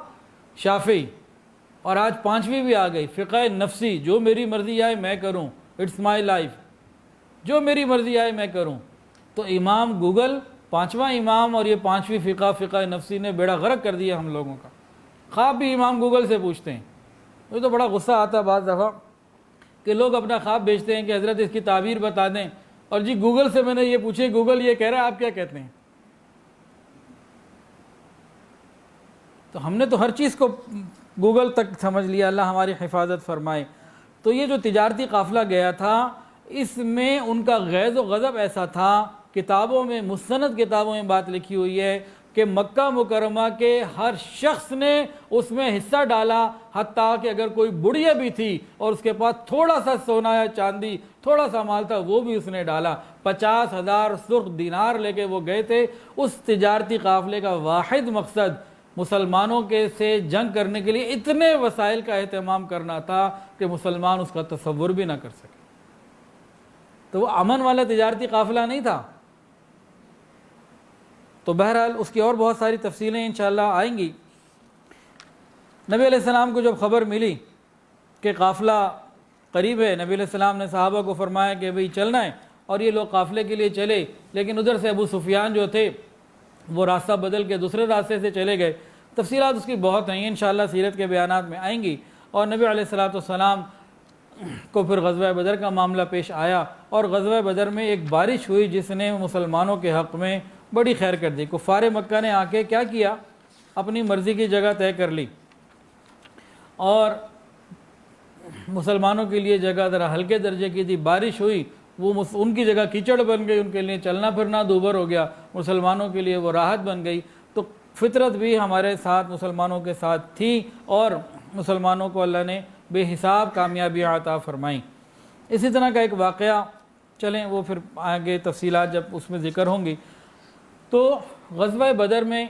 شافعی، اور آج 5ویں بھی آ گئی، فقہ نفسی، جو میری مرضی آئے میں کروں، اٹس مائی لائف، جو میری مرضی آئے میں کروں۔ تو امام گوگل 5واں امام، اور یہ 5ویں فقہ نفسی نے بیڑا غرق کر دیا ہم لوگوں کا۔ خواب بھی امام گوگل سے پوچھتے ہیں۔ مجھے تو بڑا غصہ آتا ہے بعض دفعہ کہ لوگ اپنا خواب بھیجتے ہیں کہ حضرت اس کی تعبیر بتا دیں، اور جی گوگل سے میں نے یہ پوچھے، گوگل یہ کہہ رہا ہے، آپ کیا کہتے ہیں؟ تو ہم نے تو ہر چیز کو گوگل تک سمجھ لیا، اللہ ہماری حفاظت فرمائے۔ تو یہ جو تجارتی قافلہ گیا تھا، اس میں ان کا غیظ و غضب ایسا تھا، کتابوں میں، مستند کتابوں میں بات لکھی ہوئی ہے کہ مکہ مکرمہ کے ہر شخص نے اس میں حصہ ڈالا، حتیٰ کہ اگر کوئی بڑھیا بھی تھی اور اس کے پاس تھوڑا سا سونا یا چاندی، تھوڑا سا مال تھا، وہ بھی اس نے ڈالا۔ 50,000 سرخ دینار لے کے وہ گئے تھے۔ اس تجارتی قافلے کا واحد مقصد مسلمانوں کے سے جنگ کرنے کے لیے اتنے وسائل کا اہتمام کرنا تھا کہ مسلمان اس کا تصور بھی نہ کر سکے۔ تو وہ امن والا تجارتی قافلہ نہیں تھا۔ تو بہرحال اس کی اور بہت ساری تفصیلیں انشاءاللہ آئیں گی۔ نبی علیہ السلام کو جب خبر ملی کہ قافلہ قریب ہے، نبی علیہ السلام نے صحابہ کو فرمایا کہ بھئی چلنا ہے، اور یہ لوگ قافلے کے لیے چلے، لیکن ادھر سے ابو سفیان جو تھے وہ راستہ بدل کے دوسرے راستے سے چلے گئے۔ تفصیلات اس کی بہت ہیں، انشاءاللہ سیرت کے بیانات میں آئیں گی۔ اور نبی علیہ السلام کو پھر غزوہ بدر کا معاملہ پیش آیا، اور غزوہ بدر میں ایک بارش ہوئی جس نے مسلمانوں کے حق میں بڑی خیر کر دی۔ کفار مکہ نے آ کے کیا کیا؟ اپنی مرضی کی جگہ طے کر لی، اور مسلمانوں کے لیے جگہ ذرا ہلکے درجے کی تھی۔ بارش ہوئی، وہ ان کی جگہ کیچڑ بن گئی، ان کے لیے چلنا پھرنا دوبھر ہو گیا، مسلمانوں کے لیے وہ راحت بن گئی۔ تو فطرت بھی ہمارے ساتھ، مسلمانوں کے ساتھ تھی، اور مسلمانوں کو اللہ نے بے حساب کامیابی عطا فرمائی۔ اسی طرح کا ایک واقعہ، چلیں وہ پھر آگے تفصیلات جب اس میں ذکر ہوں گی۔ تو غزوہ بدر میں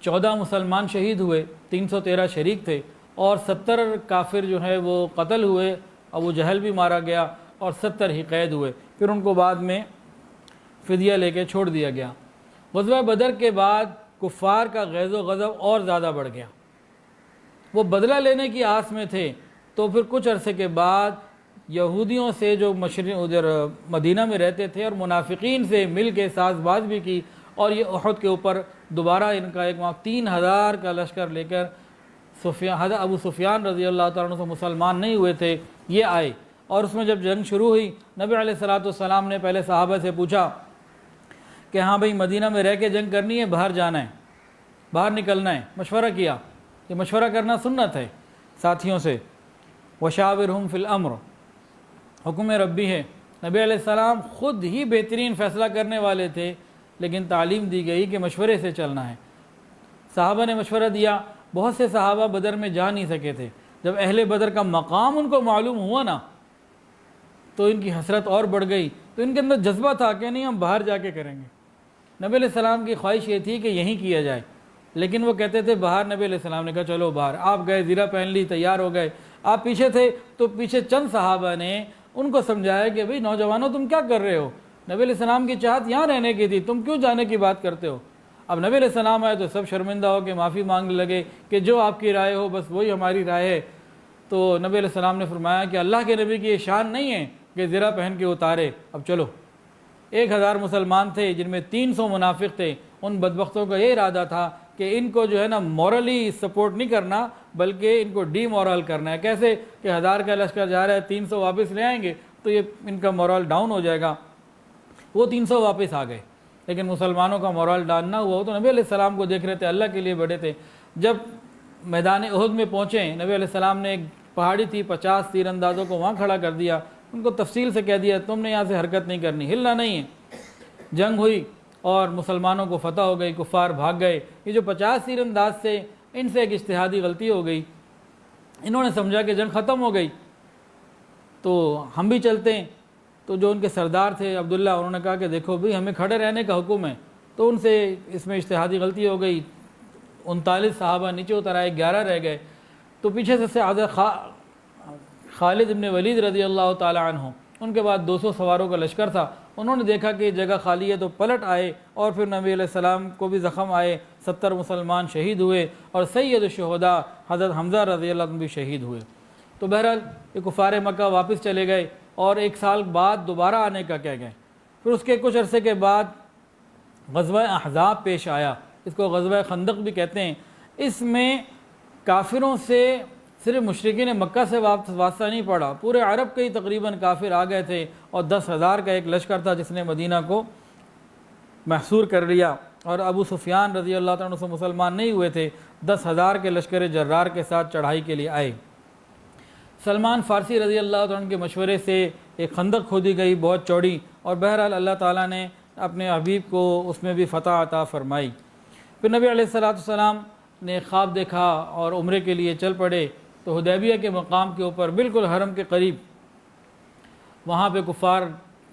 14 مسلمان شہید ہوئے، 313 شریک تھے، اور 70 کافر جو ہے وہ قتل ہوئے، ابو جہل بھی مارا گیا، اور 70 ہی قید ہوئے۔ پھر ان کو بعد میں فدیہ لے کے چھوڑ دیا گیا۔ غزوہ بدر کے بعد کفار کا غیظ و غضب اور زیادہ بڑھ گیا، وہ بدلہ لینے کی آس میں تھے۔ تو پھر کچھ عرصے کے بعد یہودیوں سے جو ادھر مدینہ میں رہتے تھے اور منافقین سے مل کے ساز باز بھی کی، اور یہ احد کے اوپر دوبارہ ان کا ایک 3000 کا لشکر لے کر حضرت ابو سفیان رضی اللہ تعالیٰ عنہ سے مسلمان نہیں ہوئے تھے، یہ آئے۔ اور اس میں جب جنگ شروع ہوئی، نبی علیہ السلام نے پہلے صحابہ سے پوچھا کہ ہاں بھئی مدینہ میں رہ کے جنگ کرنی ہے، باہر جانا ہے، باہر نکلنا ہے؟ مشورہ کیا، یہ مشورہ کرنا سنت ہے ساتھیوں سے۔ وشاورہم فی الامر، حکم ربی ہے۔ نبی علیہ السلام خود ہی بہترین فیصلہ کرنے والے تھے، لیکن تعلیم دی گئی کہ مشورے سے چلنا ہے۔ صحابہ نے مشورہ دیا، بہت سے صحابہ بدر میں جا نہیں سکے تھے۔ جب اہل بدر کا مقام ان کو معلوم ہوا نا، تو ان کی حسرت اور بڑھ گئی، تو ان کے اندر جذبہ تھا کہ نہیں ہم باہر جا کے کریں گے۔ نبی علیہ السلام کی خواہش یہ تھی کہ یہیں کیا جائے، لیکن وہ کہتے تھے باہر۔ نبی علیہ السلام نے کہا چلو باہر۔ آپ گئے، زیرہ پہن لی، تیار ہو گئے۔ آپ پیچھے تھے تو پیچھے چند صحابہ نے ان کو سمجھایا کہ بھئی نوجوانوں تم کیا کر رہے ہو، نبی علیہ السلام کی چاہت یہاں رہنے کی تھی، تم کیوں جانے کی بات کرتے ہو؟ اب نبی علیہ السلام آئے تو سب شرمندہ ہو کے معافی مانگنے لگے کہ جو آپ کی رائے ہو بس وہی ہماری رائے ہے۔ تو نبی علیہ السلام نے فرمایا کہ اللہ کے نبی کی یہ شان نہیں ہے کہ زرہ پہن کے اتارے، اب چلو۔ 1000 مسلمان تھے جن میں 300 منافق تھے، ان بدبختوں کا یہ ارادہ تھا کہ ان کو جو ہے نا مورلی سپورٹ نہیں کرنا بلکہ ان کو ڈی مورل کرنا ہے. کیسے کہ 1000 کا لشکر جا رہا ہے 300 واپس لے آئیں گے تو یہ ان کا مورل ڈاؤن ہو جائے گا. وہ 300 واپس آ گئے لیکن مسلمانوں کا مورل ڈاؤن نہ ہوا. تو نبی علیہ السلام کو دیکھ رہے تھے, اللہ کے لیے بڑے تھے. جب میدان احد میں پہنچے نبی علیہ السلام نے ایک پہاڑی تھی 50 تیر اندازوں کو وہاں کھڑا کر دیا, ان کو تفصیل سے کہہ دیا تم نے یہاں سے حرکت نہیں کرنی, ہلنا نہیں ہے. جنگ ہوئی اور مسلمانوں کو فتح ہو گئی, کفار بھاگ گئے. یہ جو 50 تیر انداز سے ان سے ایک اجتہادی غلطی ہو گئی, انہوں نے سمجھا کہ جنگ ختم ہو گئی تو ہم بھی چلتے ہیں. تو جو ان کے سردار تھے عبداللہ, انہوں نے کہا کہ دیکھو بھئی ہمیں کھڑے رہنے کا حکم ہے. تو ان سے اس میں اجتہادی غلطی ہو گئی, 39 صحابہ نیچے اتر آئے, 11 رہ گئے. تو پیچھے سے حضرت خالد بن ولید رضی اللہ تعالی عنہ, ان کے بعد 200 سواروں کا لشکر تھا. انہوں نے دیکھا کہ جگہ خالی ہے تو پلٹ آئے اور پھر نبی علیہ السلام کو بھی زخم آئے, 70 مسلمان شہید ہوئے اور سید الشہداء حضرت حمزہ رضی اللہ عنہ بھی شہید ہوئے. تو بہرحال یہ کفار مکہ واپس چلے گئے اور 1 سال بعد دوبارہ آنے کا کہہ گئے. پھر اس کے کچھ عرصے کے بعد غزوہ احزاب پیش آیا, اس کو غزوہ خندق بھی کہتے ہیں. اس میں کافروں سے صرف مشرکین مکہ سے واسطہ نہیں پڑا, پورے عرب کے ہی تقریباً کافر آ گئے تھے اور 10,000 کا ایک لشکر تھا جس نے مدینہ کو محصور کر لیا. اور ابو سفیان رضی اللہ عنہ سے مسلمان نہیں ہوئے تھے, 10,000 کے لشکر جرار کے ساتھ چڑھائی کے لیے آئے. سلمان فارسی رضی اللہ عنہ کے مشورے سے ایک خندق کھودی گئی بہت چوڑی, اور بہرحال اللہ تعالیٰ نے اپنے حبیب کو اس میں بھی فتح عطا فرمائی. پھر نبی علیہ السلام نے خواب دیکھا اور عمرے کے لیے چل پڑے. تو حدیبیہ کے مقام کے اوپر بالکل حرم کے قریب وہاں پہ کفار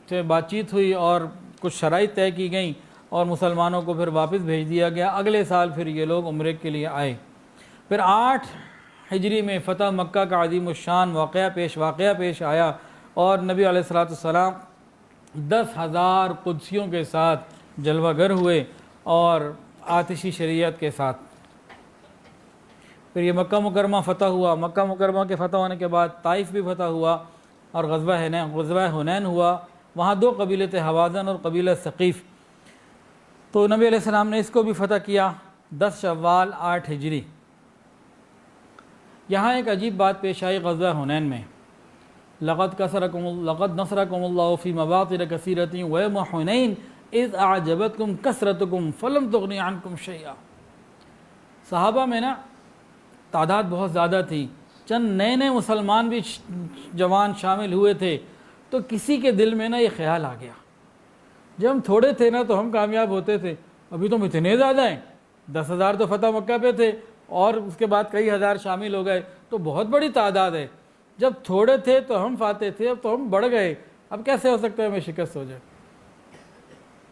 سے بات چیت ہوئی اور کچھ شرائط طے کی گئیں اور مسلمانوں کو پھر واپس بھیج دیا گیا. اگلے سال پھر یہ لوگ عمرے کے لیے آئے. پھر 8 ہجری میں فتح مکہ کا عظیم الشان واقعہ پیش آیا اور نبی علیہ السلام 10,000 قدسیوں کے ساتھ جلوہ گر ہوئے اور آتشی شریعت کے ساتھ. پھر یہ مکہ مکرمہ فتح ہوا. مکہ مکرمہ کے فتح ہونے کے بعد طائف بھی فتح ہوا اور غزوہ حنین ہوا. وہاں 2 قبیلے تھے, حوازن اور قبیلہ ثقیف. تو نبی علیہ السلام نے اس کو بھی فتح کیا 10 شوال 8 ہجری. یہاں ایک عجیب بات پیش آئی غزوہ حنین میں. لقد نصرکم اللہ فی مواطن کثیرۃ ویوم حنین اذ اعجبتکم کثرتکم فلم تغنی عنکم شیئا. صحابہ میں نا تعداد بہت زیادہ تھی, چند نئے مسلمان بھی جوان شامل ہوئے تھے. تو کسی کے دل میں نا یہ خیال آ گیا, جب ہم تھوڑے تھے نا تو ہم کامیاب ہوتے تھے, ابھی تو ہم اتنے زیادہ ہیں. 10,000 تو فتح مکہ پہ تھے اور اس کے بعد کئی ہزار شامل ہو گئے, تو بہت بڑی تعداد ہے. جب تھوڑے تھے تو ہم فاتح تھے, اب تو ہم بڑھ گئے, اب کیسے ہو سکتا ہے ہمیں شکست ہو جائے.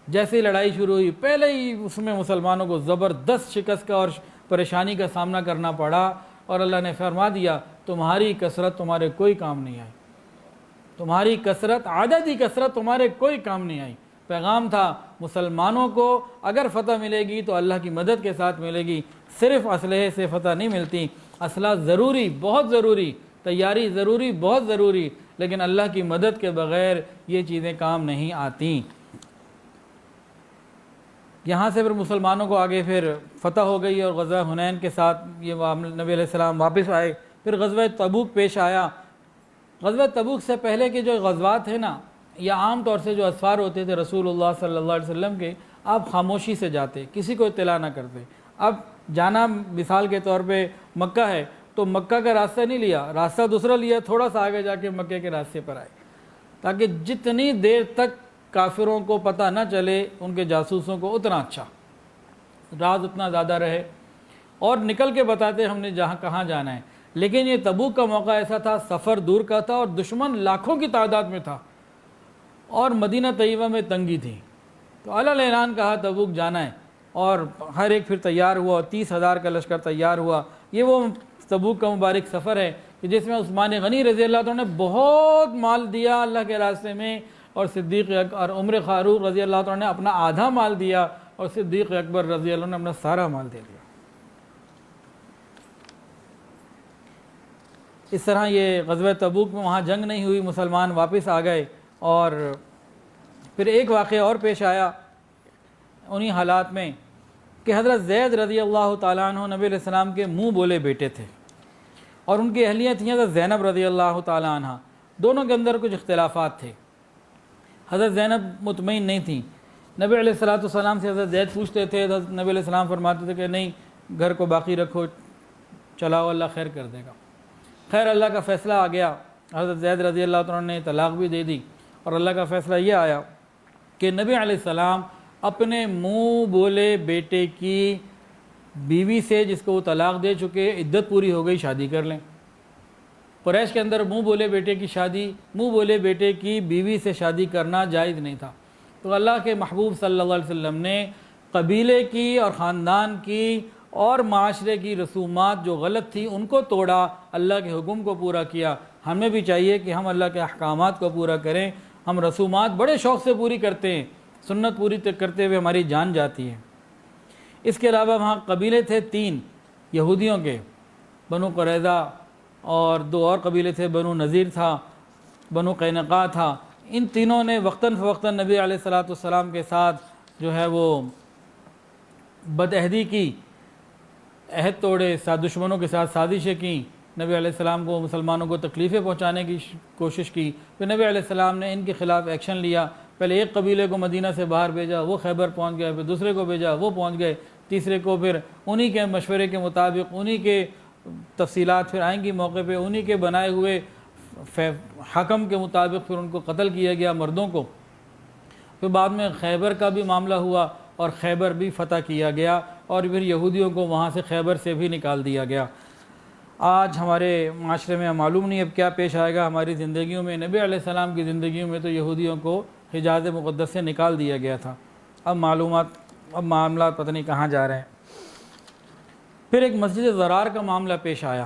جیسے ہی لڑائی شروع ہوئی پہلے ہی اس میں مسلمانوں کو زبردست شکست کا اور پریشانی کا سامنا کرنا پڑا, اور اللہ نے فرما دیا تمہاری کثرت تمہارے کوئی کام نہیں آئی, تمہاری کثرت عددی کثرت تمہارے کوئی کام نہیں آئی. پیغام تھا مسلمانوں کو اگر فتح ملے گی تو اللہ کی مدد کے ساتھ ملے گی, صرف اسلحے سے فتح نہیں ملتی. اسلحہ ضروری, بہت ضروری, تیاری ضروری, بہت ضروری, لیکن اللہ کی مدد کے بغیر یہ چیزیں کام نہیں آتیں. یہاں سے پھر مسلمانوں کو آگے پھر فتح ہو گئی اور غزوہ حنین کے ساتھ یہ نبی علیہ السلام واپس آئے. پھر غزوہ تبوک پیش آیا. غزوہ تبوک سے پہلے کے جو غزوات ہیں نا, یا عام طور سے جو اسفار ہوتے تھے رسول اللہ صلی اللہ علیہ وسلم کے, آپ خاموشی سے جاتے, کسی کو اطلاع نہ کرتے. اب جانا مثال کے طور پہ مکہ ہے تو مکہ کا راستہ نہیں لیا, راستہ دوسرا لیا, تھوڑا سا آگے جا کے مکے کے راستے پر آئے, تاکہ جتنی دیر تک کافروں کو پتہ نہ چلے ان کے جاسوسوں کو اتنا اچھا, راز اتنا زیادہ رہے, اور نکل کے بتاتے ہم نے جہاں کہاں جانا ہے. لیکن یہ تبوک کا موقع ایسا تھا, سفر دور کا تھا اور دشمن لاکھوں کی تعداد میں تھا اور مدینہ طیبہ میں تنگی تھی. تو علی اعلان کہا تبوک جانا ہے, اور ہر ایک پھر تیار ہوا, 30,000 کا لشکر تیار ہوا. یہ وہ تبوک کا مبارک سفر ہے کہ جس میں عثمان غنی رضی اللہ عنہ نے بہت مال دیا اللہ کے راستے میں, اور صدیق اور عمر فاروق رضی اللہ عنہ نے اپنا آدھا مال دیا, اور صدیق اکبر رضی اللہ عنہ نے اپنا سارا مال دے دیا. اس طرح یہ غزوہ تبوک میں وہاں جنگ نہیں ہوئی, مسلمان واپس آ گئے. اور پھر ایک واقعہ اور پیش آیا انہی حالات میں کہ حضرت زید رضی اللہ تعالیٰ عنہ نبی علیہ السلام کے منہ بولے بیٹے تھے، اور ان کی اہلیہ تھیں حضرت زینب رضی اللہ تعالیٰ عنہ. دونوں کے اندر کچھ اختلافات تھے. حضرت زینب مطمئن نہیں تھیں. نبی علیہ السلام سے حضرت زید پوچھتے تھے، حضرت نبی علیہ السلام فرماتے تھے کہ نہیں، گھر کو باقی رکھو، چلاؤ، اللہ خیر کر دے گا. خیر، اللہ کا فیصلہ آ گیا. حضرت زید رضی اللہ تعالیٰ نے طلاق بھی دے دی، اور اللہ کا فیصلہ یہ آیا کہ نبی علیہ السلام اپنے منہ بولے بیٹے کی بیوی سے، جس کو وہ طلاق دے چکے، عدت پوری ہو گئی، شادی کر لیں. قریش کے اندر منہ بولے بیٹے کی بیوی سے شادی کرنا جائز نہیں تھا. تو اللہ کے محبوب صلی اللہ علیہ وسلم نے قبیلے کی اور خاندان کی اور معاشرے کی رسومات جو غلط تھی ان کو توڑا، اللہ کے حکم کو پورا کیا. ہمیں بھی چاہیے کہ ہم اللہ کے احکامات کو پورا کریں. ہم رسومات بڑے شوق سے پوری کرتے ہیں، سنت پوری کرتے ہوئے ہماری جان جاتی ہے. اس کے علاوہ وہاں قبیلے تھے 3 یہودیوں کے، بنو قریظہ، اور 2 اور قبیلے تھے، بنو نذیر تھا، بنو قینقاع تھا. ان تینوں نے وقتاً فوقتاً نبی علیہ السلام کے ساتھ جو ہے وہ بدعہدی کی، عہد توڑے، دشمنوں کے ساتھ سازشیں کیں، نبی علیہ السلام کو، مسلمانوں کو تکلیفیں پہنچانے کی کوشش کی. پھر نبی علیہ السلام نے ان کے خلاف ایکشن لیا. پہلے ایک قبیلے کو مدینہ سے باہر بھیجا، وہ خیبر پہنچ گئے، پھر دوسرے کو بھیجا، وہ پہنچ گئے، تیسرے کو پھر انہی کے مشورے کے مطابق، انہی کے تفصیلات پھر آئیں گی موقع پہ، انہی کے بنائے ہوئے حکم کے مطابق پھر ان کو قتل کیا گیا، مردوں کو. پھر بعد میں خیبر کا بھی معاملہ ہوا اور خیبر بھی فتح کیا گیا، اور پھر یہودیوں کو وہاں سے خیبر سے بھی نکال دیا گیا. آج ہمارے معاشرے میں معلوم نہیں اب کیا پیش آئے گا ہماری زندگیوں میں. نبی علیہ السلام کی زندگیوں میں تو یہودیوں کو حجاز مقدس سے نکال دیا گیا تھا. اب معاملات پتہ نہیں کہاں جا رہے ہیں. پھر ایک مسجد ضرار کا معاملہ پیش آیا.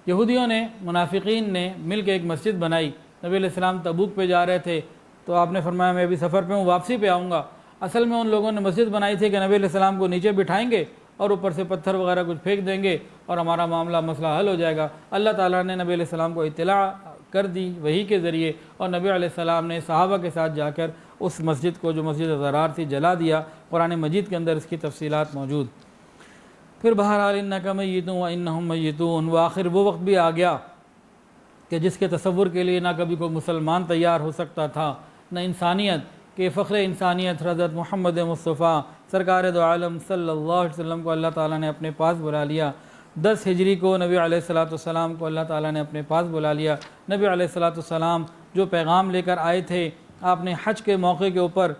یہودیوں نے، منافقین نے مل کے ایک مسجد بنائی. نبی علیہ السلام تبوک پہ جا رہے تھے تو آپ نے فرمایا میں ابھی سفر پہ ہوں، واپسی پہ آؤں گا. اصل میں ان لوگوں نے مسجد بنائی تھی کہ نبی علیہ السلام کو نیچے بٹھائیں گے اور اوپر سے پتھر وغیرہ کچھ پھینک دیں گے اور ہمارا مسئلہ حل ہو جائے گا. اللہ تعالیٰ نے نبی علیہ السلام کو اطلاع کر دی وحی کے ذریعے، اور نبی علیہ السلام نے صحابہ کے ساتھ جا کر اس مسجد کو، جو مسجد ضرار تھی، جلا دیا. قرآن مجید کے اندر اس کی تفصیلات موجود. پھر بہرحال انک میت و انہم میتون. وآخر وہ وقت بھی آ گیا کہ جس کے تصور کے لیے نہ کبھی کوئی مسلمان تیار ہو سکتا تھا، نہ انسانیت کہ فخر انسانیت حضرت محمد مصطفیٰ سرکار دو عالم صلی اللہ علیہ وسلم کو اللہ تعالیٰ نے اپنے پاس بلا لیا. 10 ہجری کو نبی علیہ السلام کو اللہ تعالیٰ نے اپنے پاس بلا لیا. نبی علیہ السلام جو پیغام لے کر آئے تھے، آپ نے حج کے موقع کے اوپر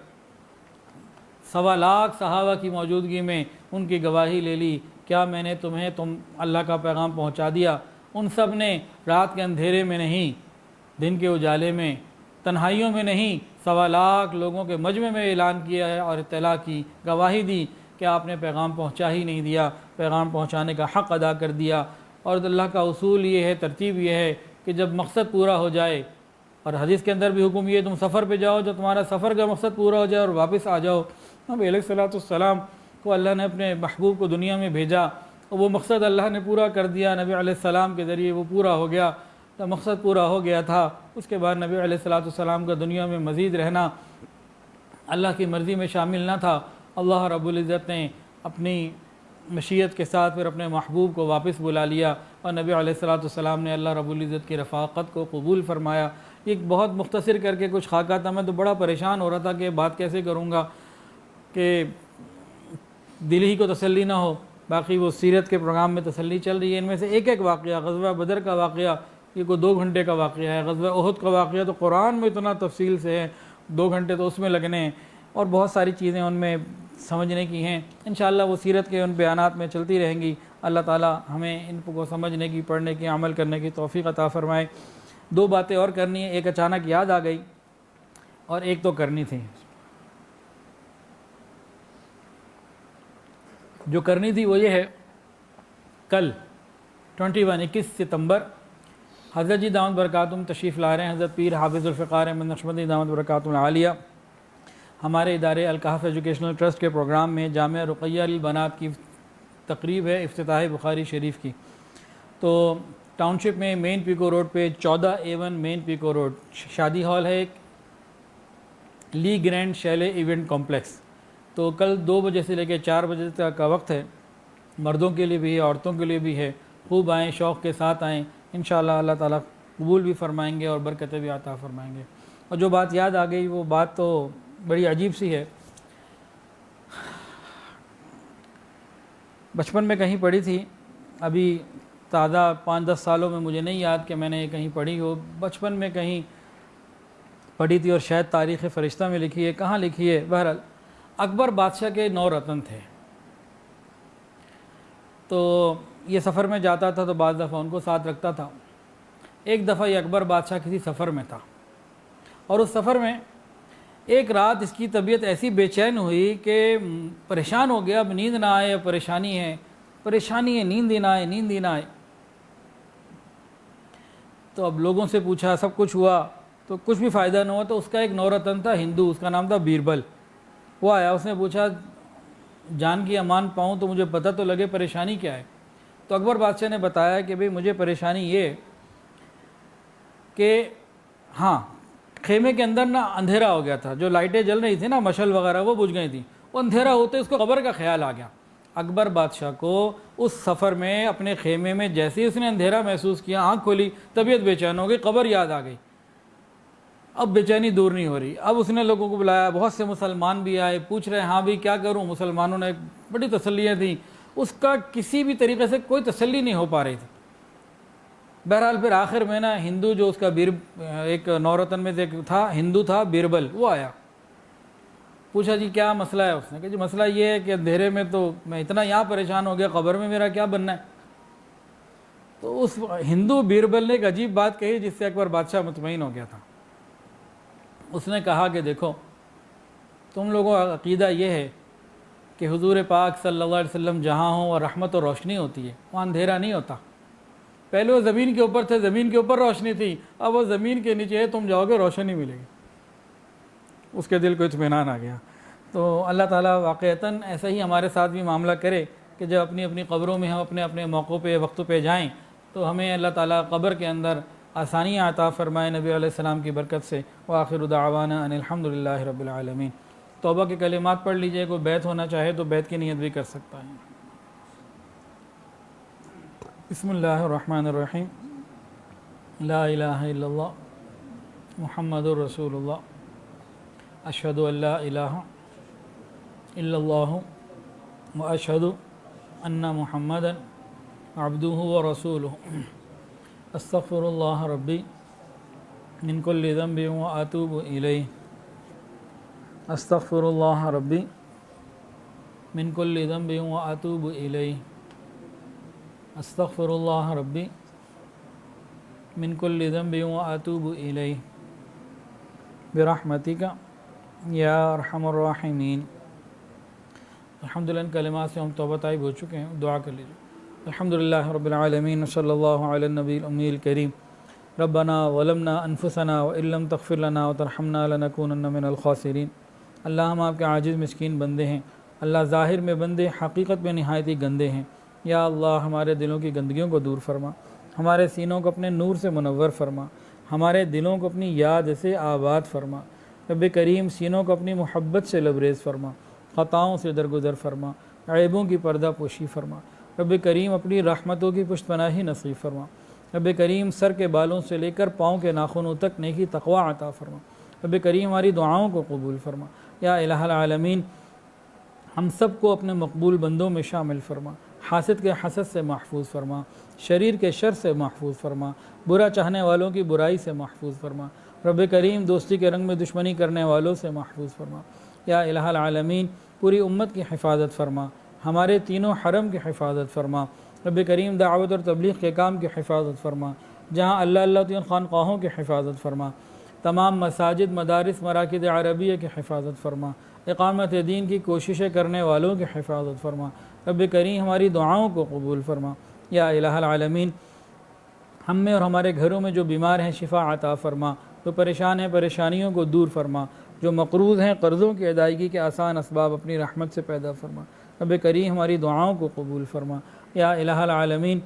1.25 لاکھ صحابہ کی موجودگی میں ان کی گواہی لے لی، کیا میں نے تم اللہ کا پیغام پہنچا دیا. ان سب نے رات کے اندھیرے میں نہیں، دن کے اجالے میں، تنہائیوں میں نہیں، 1.25 لاکھ لوگوں کے مجمع میں اعلان کیا ہے اور اطلاع کی، گواہی دی کہ آپ نے پیغام پہنچا ہی نہیں دیا، پیغام پہنچانے کا حق ادا کر دیا. اور اللہ کا اصول یہ ہے، ترتیب یہ ہے کہ جب مقصد پورا ہو جائے، اور حدیث کے اندر بھی حکم یہ تم سفر پہ جاؤ، جب تمہارا سفر کا مقصد پورا ہو جائے اور واپس آ جاؤ. نبی علیہ السلام کو اللہ نے اپنے محبوب کو دنیا میں بھیجا اور وہ مقصد اللہ نے پورا کر دیا. نبی علیہ السلام کے ذریعے وہ پورا ہو گیا، تو مقصد پورا ہو گیا تھا. اس کے بعد نبی علیہ السلام کا دنیا میں مزید رہنا اللہ کی مرضی میں شامل نہ تھا. اللہ رب العزت نے اپنی مشیت کے ساتھ پھر اپنے محبوب کو واپس بلا لیا، اور نبی علیہ السلام نے اللہ رب العزت کی رفاقت کو قبول فرمایا. ایک بہت مختصر کر کے کچھ خاکہ تھا. میں تو بڑا پریشان ہو رہا تھا کہ بات کیسے کروں گا کہ دل ہی کو تسلی نہ ہو. باقی وہ سیرت کے پروگرام میں تسلی چل رہی ہے. ان میں سے ایک واقعہ، غزوہ بدر کا واقعہ، یہ کوئی 2 گھنٹے کا واقعہ ہے. غزوہ احد کا واقعہ تو قرآن میں اتنا تفصیل سے ہے، 2 گھنٹے تو اس میں لگنے ہیں، اور بہت ساری چیزیں ان میں سمجھنے کی ہیں. انشاءاللہ وہ سیرت کے ان بیانات میں چلتی رہیں گی. اللہ تعالیٰ ہمیں ان کو سمجھنے کی، پڑھنے کی، عمل کرنے کی توفیق عطا فرمائے. 2 باتیں اور کرنی ہیں، ایک اچانک یاد آ گئی اور ایک تو کرنی تھی. جو کرنی تھی وہ یہ ہے، کل 21 ستمبر حضرت جی دامت برکاتہم تشریف لا رہے ہیں. حضرت پیر حافظ الفقار احمد نقشبندی دامت برکاتہم العالیہ ہمارے ادارے الکہف ایجوکیشنل ٹرسٹ کے پروگرام میں جامعہ رقیہ للبنات کی تقریب ہے، افتتاح بخاری شریف کی. تو ٹاؤن شپ میں مین پیکو روڈ پہ 14A1 مین پیکو روڈ شادی ہال ہے، ایک لی گرینڈ شیلے ایونٹ کمپلیکس. تو کل 2 بجے سے لے کے 4 بجے تک کا وقت ہے، مردوں کے لیے بھی ہے، عورتوں کے لیے بھی ہے، خوب آئیں، شوق کے ساتھ آئیں، انشاءاللہ اللہ تعالیٰ قبول بھی فرمائیں گے اور برکتیں بھی عطا فرمائیں گے۔ اور جو بات یاد آ گئی وہ بات تو بڑی عجیب سی ہے، بچپن میں کہیں پڑھی تھی، ابھی تازہ 5-10 سالوں میں مجھے نہیں یاد کہ میں نے یہ کہیں پڑھی ہو، بچپن میں کہیں پڑھی تھی اور شاید تاریخ فرشتہ میں لکھی ہے، کہاں لکھی ہے، بہرحال اکبر بادشاہ کے 9 رتن تھے، تو یہ سفر میں جاتا تھا تو بعض دفعہ ان کو ساتھ رکھتا تھا۔ ایک دفعہ یہ اکبر بادشاہ کسی سفر میں تھا اور اس سفر میں ایک رات اس کی طبیعت ایسی بے چین ہوئی کہ پریشان ہو گیا، اب نیند نہ آئے، پریشانی ہے، نیند ہی نہ آئے۔ تو اب لوگوں سے پوچھا، سب کچھ ہوا تو کچھ بھی فائدہ نہ ہوا، تو اس کا ایک 9 رتن تھا ہندو، اس کا نام تھا بیربل، وہ آیا، اس نے پوچھا جان کی امان پاؤں تو مجھے پتہ تو لگے پریشانی کیا ہے۔ تو اکبر بادشاہ نے بتایا کہ بھئی مجھے پریشانی یہ کہ ہاں خیمے کے اندر نا اندھیرا ہو گیا تھا، جو لائٹیں جل رہی تھیں نا مشل وغیرہ وہ بجھ گئی تھیں، وہ اندھیرا ہوتے اس کو قبر کا خیال آ گیا۔ اکبر بادشاہ کو اس سفر میں اپنے خیمے میں جیسے ہی اس نے اندھیرا محسوس کیا، آنکھ کھولی، طبیعت بے چین ہو گئی، قبر یاد آ گئی، اب بے چینی دور نہیں ہو رہی۔ اب اس نے لوگوں کو بلایا، بہت سے مسلمان بھی آئے، پوچھ رہے ہیں ہاں بھی کیا کروں، مسلمانوں نے بڑی تسلیاں تھیں، اس کا کسی بھی طریقے سے کوئی تسلی نہیں ہو پا رہی تھی۔ بہرحال پھر آخر میں نا ہندو جو اس کا ایک 9 رتن میں سے تھا، ہندو تھا بیربل، وہ آیا، پوچھا جی کیا مسئلہ ہے؟ اس نے کہا جی مسئلہ یہ ہے کہ اندھیرے میں تو میں اتنا یہاں پریشان ہو گیا، قبر میں میرا کیا بننا ہے؟ تو اس ہندو بیربل نے ایک عجیب بات کہی جس سے اکبر بادشاہ مطمئن ہو گیا تھا۔ اس نے کہا کہ دیکھو تم لوگوں کا عقیدہ یہ ہے کہ حضور پاک صلی اللہ علیہ وسلم جہاں ہوں اور رحمت و روشنی ہوتی ہے، وہاں اندھیرا نہیں ہوتا۔ پہلے وہ زمین کے اوپر تھے، زمین کے اوپر روشنی تھی، اب وہ زمین کے نیچے ہے، تم جاؤ گے روشنی ملے گی۔ اس کے دل کو اطمینان آ گیا۔ تو اللہ تعالیٰ واقعتاً ایسا ہی ہمارے ساتھ بھی معاملہ کرے کہ جب اپنی اپنی قبروں میں ہم اپنے اپنے موقعوں پہ وقتوں پہ جائیں تو ہمیں اللہ تعالیٰ قبر کے اندر آسانیاں عطا فرمائے نبی علیہ السلام کی برکت سے۔ وآخر دعوانا ان الحمد للہ رب العالمین۔ توبہ کے کلمات پڑھ لیجئے، کوئی بیت ہونا چاہے تو بیت کی نیت بھی کر سکتا ہے۔ بسم اللہ الرحمن الرحیم، لا الہ الا اللہ محمد الرسول اللہ، اشہد ان لا الہ الا اللہ واشہد ان محمدا عبدہ ورسولہ، استغفر اللہ ربی من کل ذنب واتوب الیہ، استغفر اللہ ربی من کل ذنب واتوب الیہ، استغفر اللہ ربی من کل ذنب واتوب الیہ برحمتک یا ارحم الراحمین۔ الحمدللہ ان کلمات سے ہم توبہ طائب ہو چکے ہیں، دعا کر لیجیے۔ الحمدللہ رب العالمین، صلی اللہ علی النبی الامی الکریم۔ ربنا ظلمنا انفسنا وان لم تغفر لنا وترحمنا لنکونن من الخاسرین۔ اللہ ہم آپ کے عاجز مسکین بندے ہیں، اللہ ظاہر میں بندے، حقیقت میں نہایت ہی گندے ہیں۔ یا اللہ ہمارے دلوں کی گندگیوں کو دور فرما، ہمارے سینوں کو اپنے نور سے منور فرما، ہمارے دلوں کو اپنی یاد سے آباد فرما۔ رب کریم سینوں کو اپنی محبت سے لبریز فرما، خطاؤں سے درگزر فرما، عیبوں کی پردہ پوشی فرما۔ رب کریم اپنی رحمتوں کی پشت پناہی نصیب فرما۔ رب کریم سر کے بالوں سے لے کر پاؤں کے ناخنوں تک نیکی تقوی عطا فرما۔ رب کریم ہماری دعاؤں کو قبول فرما۔ یا الہ العالمین ہم سب کو اپنے مقبول بندوں میں شامل فرما، حاسد کے حسد سے محفوظ فرما، شریر کے شر سے محفوظ فرما، برا چاہنے والوں کی برائی سے محفوظ فرما۔ رب کریم دوستی کے رنگ میں دشمنی کرنے والوں سے محفوظ فرما۔ یا الہ العالمین پوری امت کی حفاظت فرما، ہمارے تینوں حرم کی حفاظت فرما۔ رب کریم دعوت اور تبلیغ کے کام کی حفاظت فرما، جہاں اللہ اللہ تین خانقاہوں کی حفاظت فرما، تمام مساجد، مدارس، مراکز عربیہ کی حفاظت فرما، اقامت دین کی کوششیں کرنے والوں کی حفاظت فرما۔ رب کریم ہماری دعاؤں کو قبول فرما۔ یا الہ العالمین ہم میں اور ہمارے گھروں میں جو بیمار ہیں شفا عطا فرما، جو پریشان ہیں پریشانیوں کو دور فرما، جو مقروض ہیں قرضوں کی ادائیگی کے آسان اسباب اپنی رحمت سے پیدا فرما۔ رب کریم ہماری دعاؤں کو قبول فرما۔ یا الہ العالمین